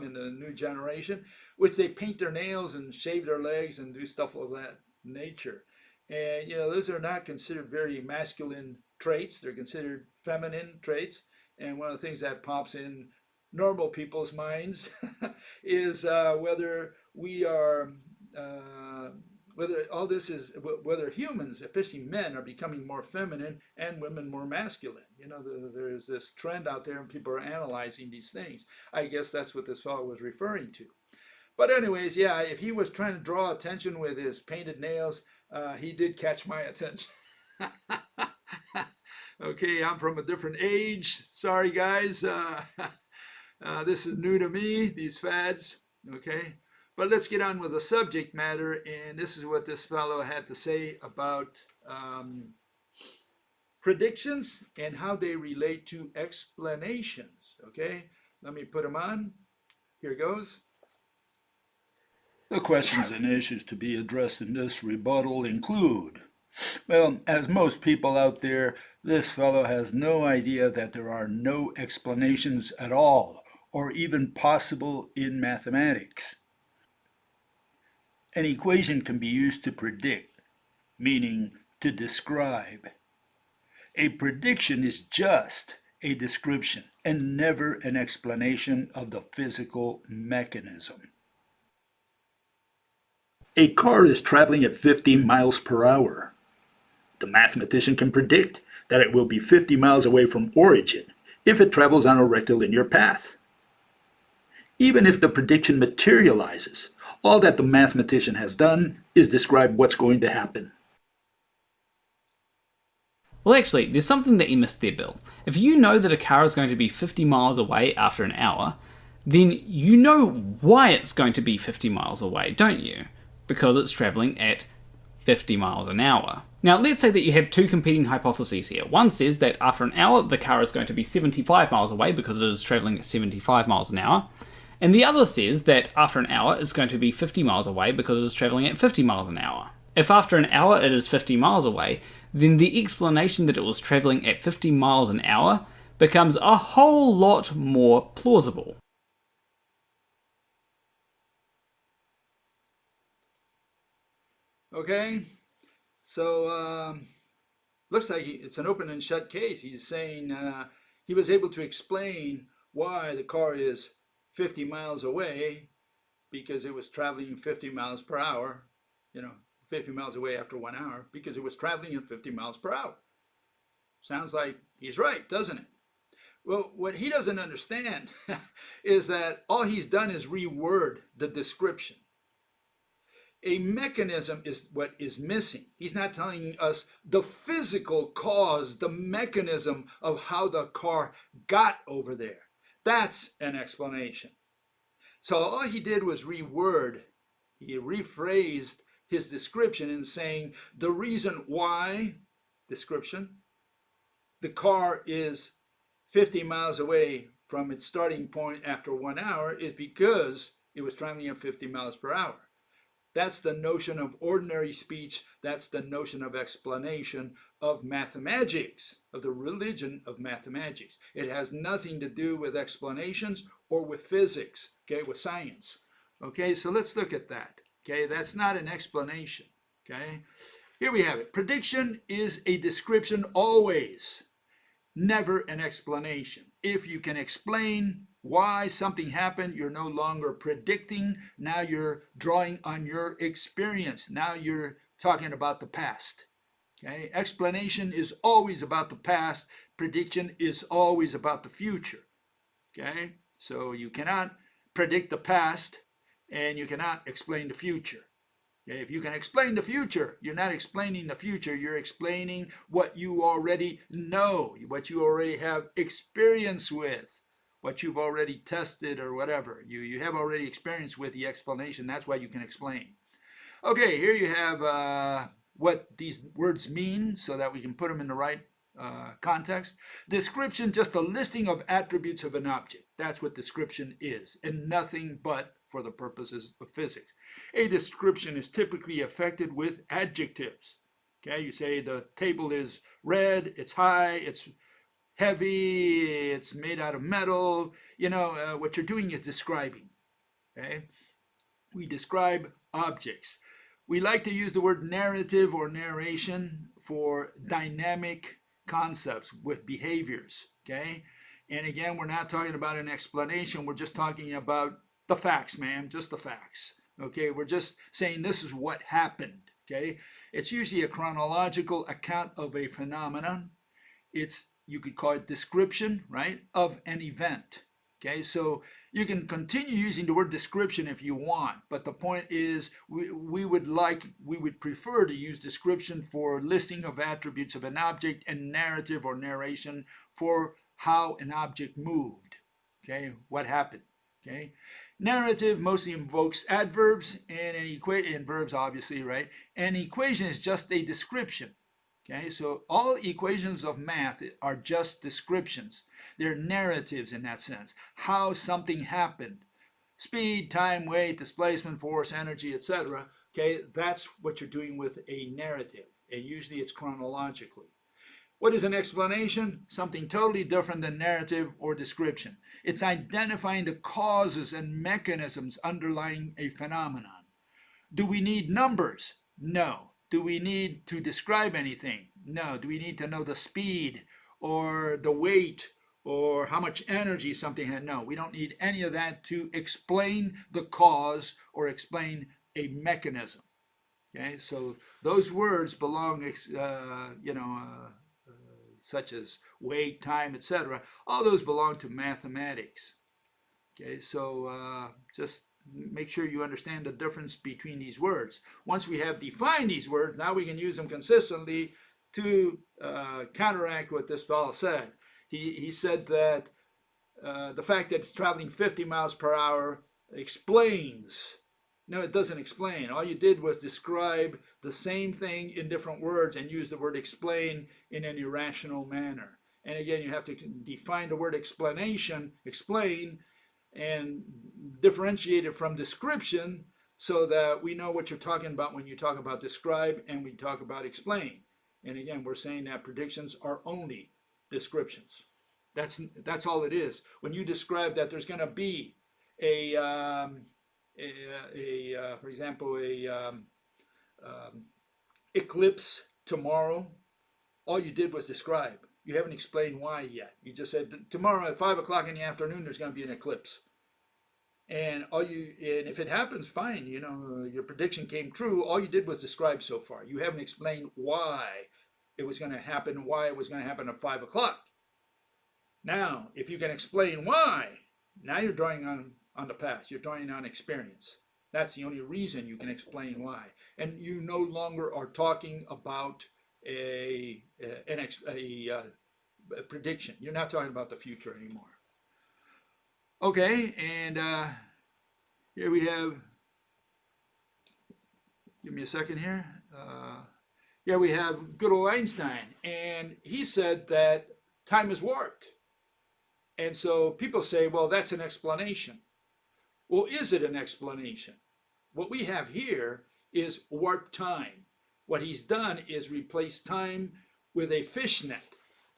in the new generation, which they paint their nails and shave their legs and do stuff of that nature. And, those are not considered very masculine traits. They're considered feminine traits. And one of the things that pops in normal people's minds is whether we are, whether humans, especially men, are becoming more feminine and women more masculine. There's this trend out there and people are analyzing these things. I guess that's what this fellow was referring to. But anyways, yeah, if he was trying to draw attention with his painted nails, he did catch my attention. Okay, I'm from a different age. Sorry, guys. This is new to me, these fads. Okay. But let's get on with the subject matter, and this is what this fellow had to say about predictions and how they relate to explanations. Okay, let me put them on. Here goes. The questions and issues to be addressed in this rebuttal include, well, as most people out there, this fellow has no idea that there are no explanations at all, or even possible in mathematics. An equation can be used to predict, meaning to describe. A prediction is just a description and never an explanation of the physical mechanism. A car is traveling at 50 miles per hour. The mathematician can predict that it will be 50 miles away from origin if it travels on a rectilinear path. Even if the prediction materializes, all that the mathematician has done is describe what's going to happen. Well, actually, there's something that you missed there, Bill. If you know that a car is going to be 50 miles away after an hour, then you know why it's going to be 50 miles away, don't you? Because it's travelling at 50 miles an hour. Now, let's say that you have two competing hypotheses here. One says that after an hour, the car is going to be 75 miles away because it is travelling at 75 miles an hour. And the other says that after an hour, it's going to be 50 miles away because it is travelling at 50 miles an hour. If after an hour it is 50 miles away, then the explanation that it was travelling at 50 miles an hour becomes a whole lot more plausible. Okay, so looks like it's an open and shut case. He's saying he was able to explain why the car is 50 miles away because it was traveling 50 miles per hour, 50 miles away after 1 hour because it was traveling at 50 miles per hour. Sounds like he's right, doesn't it? Well, what he doesn't understand is that all he's done is reword the description. A mechanism is what is missing. He's not telling us the physical cause, the mechanism of how the car got over there. That's an explanation. So all he did was reword, he rephrased his description in saying the reason why, description, the car is 50 miles away from its starting point after 1 hour is because it was traveling at 50 miles per hour. That's the notion of ordinary speech. That's the notion of explanation of mathematics, of the religion of mathematics. It has nothing to do with explanations or with physics, okay, with science. Okay, so let's look at that. Okay, that's not an explanation. Okay, here we have it. Prediction is a description always, never an explanation. If you can explain why something happened, you're no longer predicting. Now you're drawing on your experience. Now you're talking about the past. Okay? Explanation is always about the past. Prediction is always about the future. Okay? So you cannot predict the past and you cannot explain the future. Okay? If you can explain the future, you're not explaining the future. You're explaining what you already know, what you already have experience with, what you've already tested or whatever. You have already experience with the explanation. That's why you can explain. Okay, here you have what these words mean so that we can put them in the right context. Description, just a listing of attributes of an object. That's what description is, and nothing but for the purposes of physics. A description is typically effected with adjectives. Okay, you say the table is red, it's high, it's heavy, it's made out of metal. What you're doing is describing. Okay, we describe objects. We like to use the word narrative or narration for dynamic concepts with behaviors. Okay, and again, we're not talking about an explanation. We're just talking about the facts, ma'am, just the facts. Okay, we're just saying this is what happened. Okay, it's usually a chronological account of a phenomenon. You could call it description, right, of an event. Okay, so you can continue using the word description if you want, but the point is we would prefer to use description for listing of attributes of an object and narrative or narration for how an object moved. Okay, what happened. Okay, Narrative mostly invokes adverbs and and verbs, obviously, right? An equation is just a description. Okay, so all equations of math are just descriptions. They're narratives in that sense. How something happened. Speed, time, weight, displacement, force, energy, etc. Okay, that's what you're doing with a narrative. And usually it's chronologically. What is an explanation? Something totally different than narrative or description. It's identifying the causes and mechanisms underlying a phenomenon. Do we need numbers? No. Do we need to describe anything? No. Do we need to know the speed or the weight or how much energy something had? No. We don't need any of that to explain the cause or explain a mechanism. Okay, so those words belong, such as weight, time, etc. All those belong to mathematics. Okay, so just make sure you understand the difference between these words. Once we have defined these words, now we can use them consistently to counteract what this fellow said. He said that the fact that it's traveling 50 miles per hour explains. No, it doesn't explain. All you did was describe the same thing in different words and use the word explain in an irrational manner. And again, you have to define the word explanation, explain, and differentiate it from description so that we know what you're talking about when you talk about describe and we talk about explain. And again, we're saying that predictions are only descriptions. That's all it is. When you describe that there's going to be a for example, eclipse tomorrow, all you did was describe. You haven't explained why yet. You just said tomorrow at 5 o'clock in the afternoon there's going to be an eclipse. And if it happens, fine. Your prediction came true. All you did was describe so far. You haven't explained why it was going to happen. Why it was going to happen at 5 o'clock. Now, if you can explain why, now you're drawing on the past. You're drawing on experience. That's the only reason you can explain why. And you no longer are talking about a prediction. You're not talking about the future anymore. Okay, and here we have, give me a second here. Here we have good old Einstein, and he said that time is warped. And so people say, well, that's an explanation. Well, is it an explanation? What we have here is warped time. What he's done is replace time with a fishnet.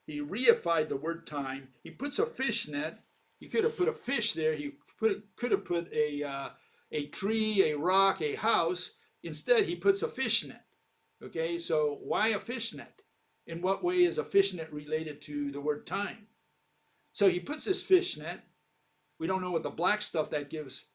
He reified the word time. He puts a fishnet. He could have put a fish there. He could have put a tree, a rock, a house. Instead, he puts a fishnet. Okay, so why a fishnet? In what way is a fishnet related to the word time? So he puts this fishnet. We don't know what the black stuff that gives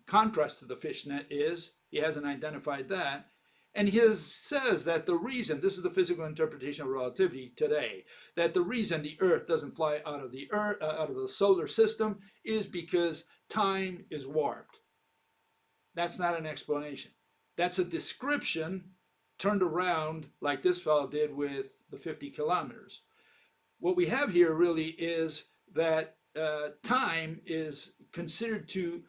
contrast to the fishnet is. He hasn't identified that. And he says that the reason, this is the physical interpretation of relativity today, that the reason the Earth doesn't fly out of the solar system is because time is warped. That's not an explanation. That's a description turned around like this fellow did with the 50 kilometers. What we have here really is that time is considered to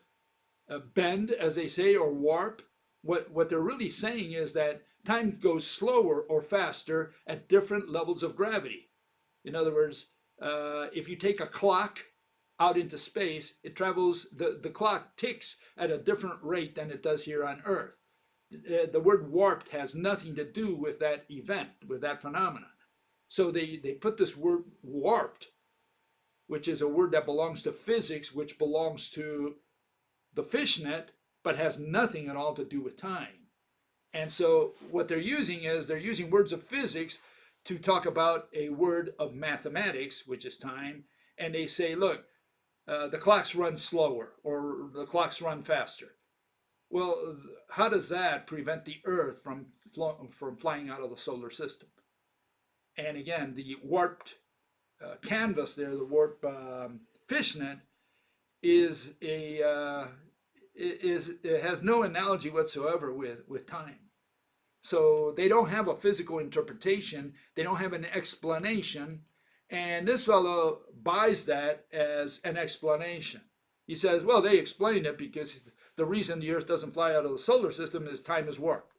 bend, as they say, or warp. What they're really saying is that time goes slower or faster at different levels of gravity. In other words, if you take a clock out into space, it travels, the clock ticks at a different rate than it does here on Earth. The word warped has nothing to do with that event, with that phenomenon. So they put this word warped, which is a word that belongs to physics, which belongs to the fishnet, but has nothing at all to do with time. And so what they're using is they're using words of physics to talk about a word of mathematics, which is time. And they say, look, the clocks run slower or the clocks run faster. Well, how does that prevent the Earth from flying out of the solar system? And again, the warped canvas there, the warped fishnet, it has no analogy whatsoever with time. So they don't have a physical interpretation. They don't have an explanation. And this fellow buys that as an explanation. He says, well, they explained it because the reason the Earth doesn't fly out of the solar system is time is warped.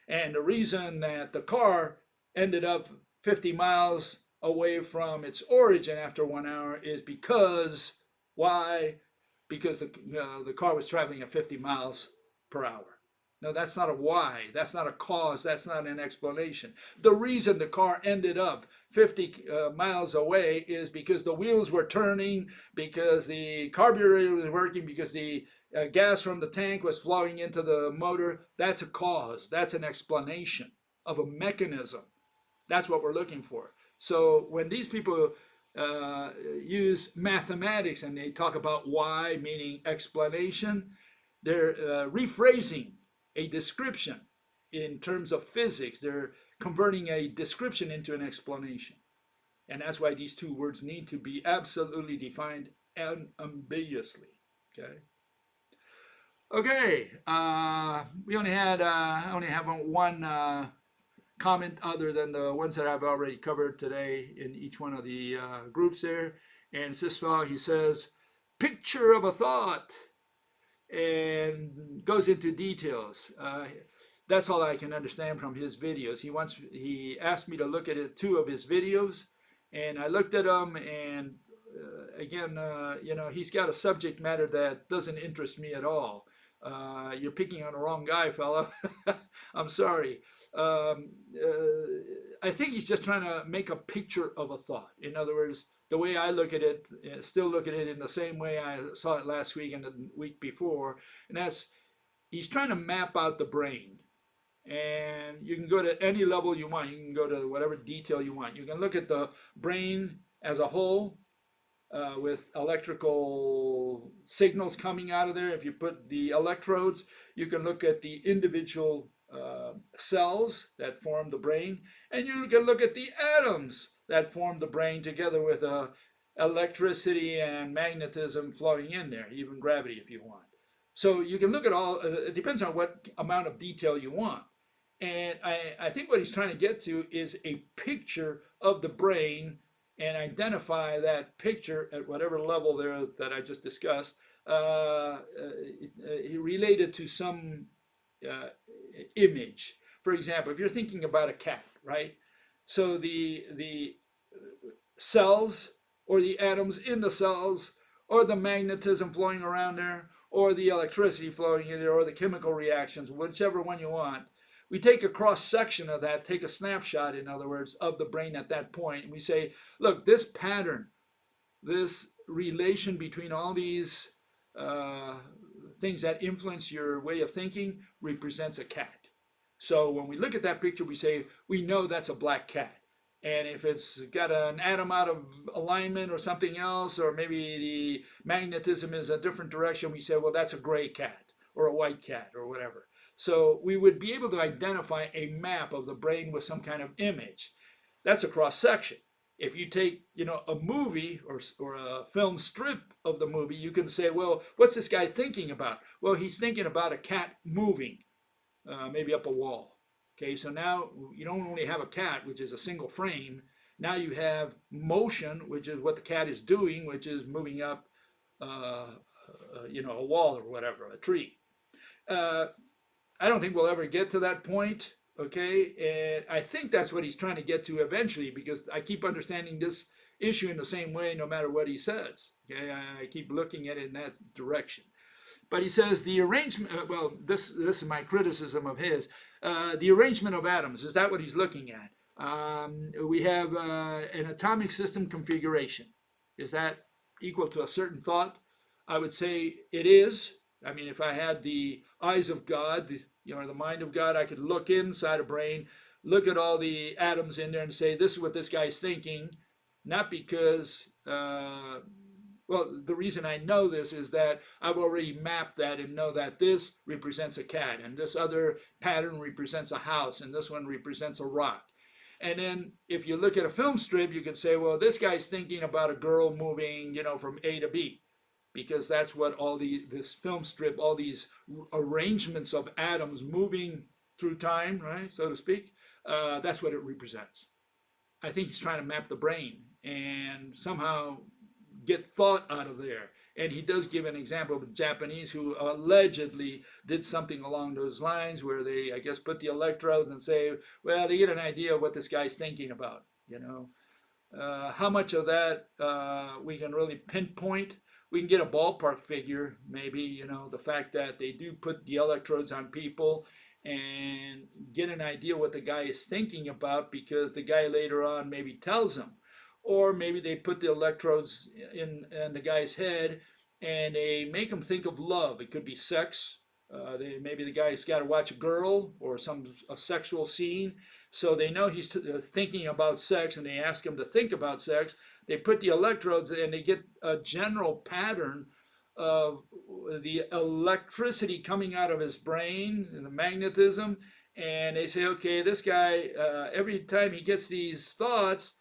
And the reason that the car ended up 50 miles away from its origin after 1 hour is because, why? Because the car was traveling at 50 miles per hour. No, that's not a why. That's not a cause. That's not an explanation. The reason the car ended up 50 miles away is because the wheels were turning, because the carburetor was working, because the gas from the tank was flowing into the motor. That's a cause. That's an explanation of a mechanism. That's what we're looking for. So when these people use mathematics and they talk about why, meaning explanation, they're rephrasing a description in terms of physics. They're converting a description into an explanation. And that's why these two words need to be absolutely defined unambiguously. Okay. Okay. We only had I only have one comment other than the ones that I've already covered today in each one of the groups there. And it's this fellow, he says, picture of a thought, and goes into details. That's all I can understand from his videos. He asked me to look at two of his videos, and I looked at them, and again, he's got a subject matter that doesn't interest me at all. You're picking on the wrong guy, fella. I'm sorry. I think he's just trying to make a picture of a thought. In other words, the way I look at it, still look at it in the same way I saw it last week and the week before, and that's he's trying to map out the brain. And you can go to any level you want. You can go to whatever detail you want. You can look at the brain as a whole, with electrical signals coming out of there. If you put the electrodes, you can look at the individual cells that form the brain, and you can look at the atoms that form the brain together with electricity and magnetism flowing in there, even gravity if you want. So you can look at all, it depends on what amount of detail you want. And I think what he's trying to get to is a picture of the brain and identify that picture at whatever level there that I just discussed, related to some image. For example, if you're thinking about a cat, right? So the cells or the atoms in the cells or the magnetism flowing around there or the electricity flowing in there or the chemical reactions, whichever one you want, we take a cross section of that, take a snapshot, in other words, of the brain at that point, and we say, look, this pattern, this relation between all these things that influence your way of thinking represents a cat. So when we look at that picture, we say, we know that's a black cat. And if it's got an atom out of alignment or something else, or maybe the magnetism is a different direction, we say, well, that's a gray cat or a white cat or whatever. So we would be able to identify a map of the brain with some kind of image. That's a cross section. If you take, a movie or a film strip of the movie, you can say, well, what's this guy thinking about? Well, he's thinking about a cat moving, maybe up a wall. Okay, so now you don't only have a cat, which is a single frame. Now you have motion, which is what the cat is doing, which is moving up, a wall or whatever, a tree. I don't think we'll ever get to that point, okay? And I think that's what he's trying to get to eventually, because I keep understanding this issue in the same way no matter what he says, okay? I keep looking at it in that direction. But he says the arrangement, this is my criticism of his, the arrangement of atoms, is that what he's looking at? We have an atomic system configuration. Is that equal to a certain thought? I would say it is. I mean, if I had the eyes of God, the mind of God, I could look inside a brain, look at all the atoms in there and say, this is what this guy's thinking. Not because, the reason I know this is that I've already mapped that and know that this represents a cat, and this other pattern represents a house, and this one represents a rock. And then if you look at a film strip, you could say, well, this guy's thinking about a girl moving, from A to B, because that's what this film strip, all these arrangements of atoms moving through time, right, so to speak, that's what it represents. I think he's trying to map the brain and somehow get thought out of there. And he does give an example of a Japanese who allegedly did something along those lines where they, I guess, put the electrodes and say, well, they get an idea of what this guy's thinking about, you know. How much of that we can really pinpoint? We can get a ballpark figure, maybe, you know, the fact that they do put the electrodes on people and get an idea what the guy is thinking about because the guy later on maybe tells them. Or maybe they put the electrodes in the guy's head and they make him think of love. It could be sex. Maybe the guy's got to watch a girl or a sexual scene, so they know he's thinking about sex, and they ask him to think about sex. They put the electrodes, and they get a general pattern of the electricity coming out of his brain, and the magnetism, and they say, okay, this guy, every time he gets these thoughts,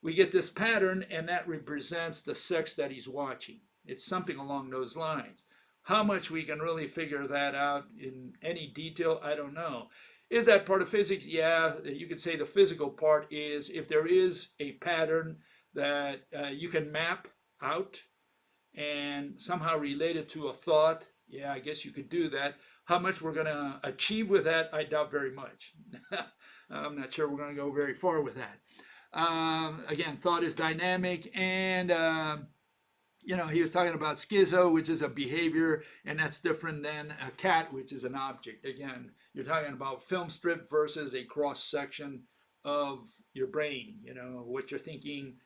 we get this pattern, and that represents the sex that he's watching. It's something along those lines. How much we can really figure that out in any detail, I don't know. Is that part of physics? Yeah, you could say the physical part is if there is a pattern that you can map out and somehow relate it to a thought, yeah, I guess you could do that. How much we're going to achieve with that, I doubt very much. I'm not sure we're going to go very far with that. Again, thought is dynamic, and you know, he was talking about schizo, which is a behavior, and that's different than a cat, which is an object. Again, you're talking about film strip versus a cross section of your brain, you know, what you're thinking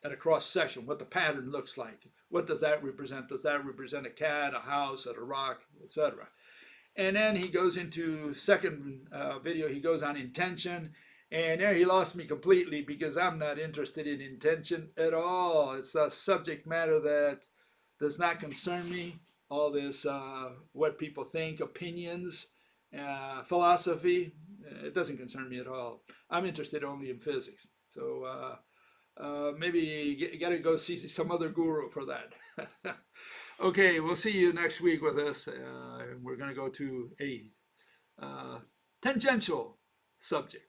at a cross section, what the pattern looks like. What does that represent? Does that represent a cat, a house, a rock, etc.? And then he goes into second video, he goes on intention. And there he lost me completely because I'm not interested in intention at all. It's a subject matter that does not concern me. All this, what people think, opinions, philosophy, it doesn't concern me at all. I'm interested only in physics. So maybe you got to go see some other guru for that. Okay, we'll see you next week with us. We're going to go to a tangential subject.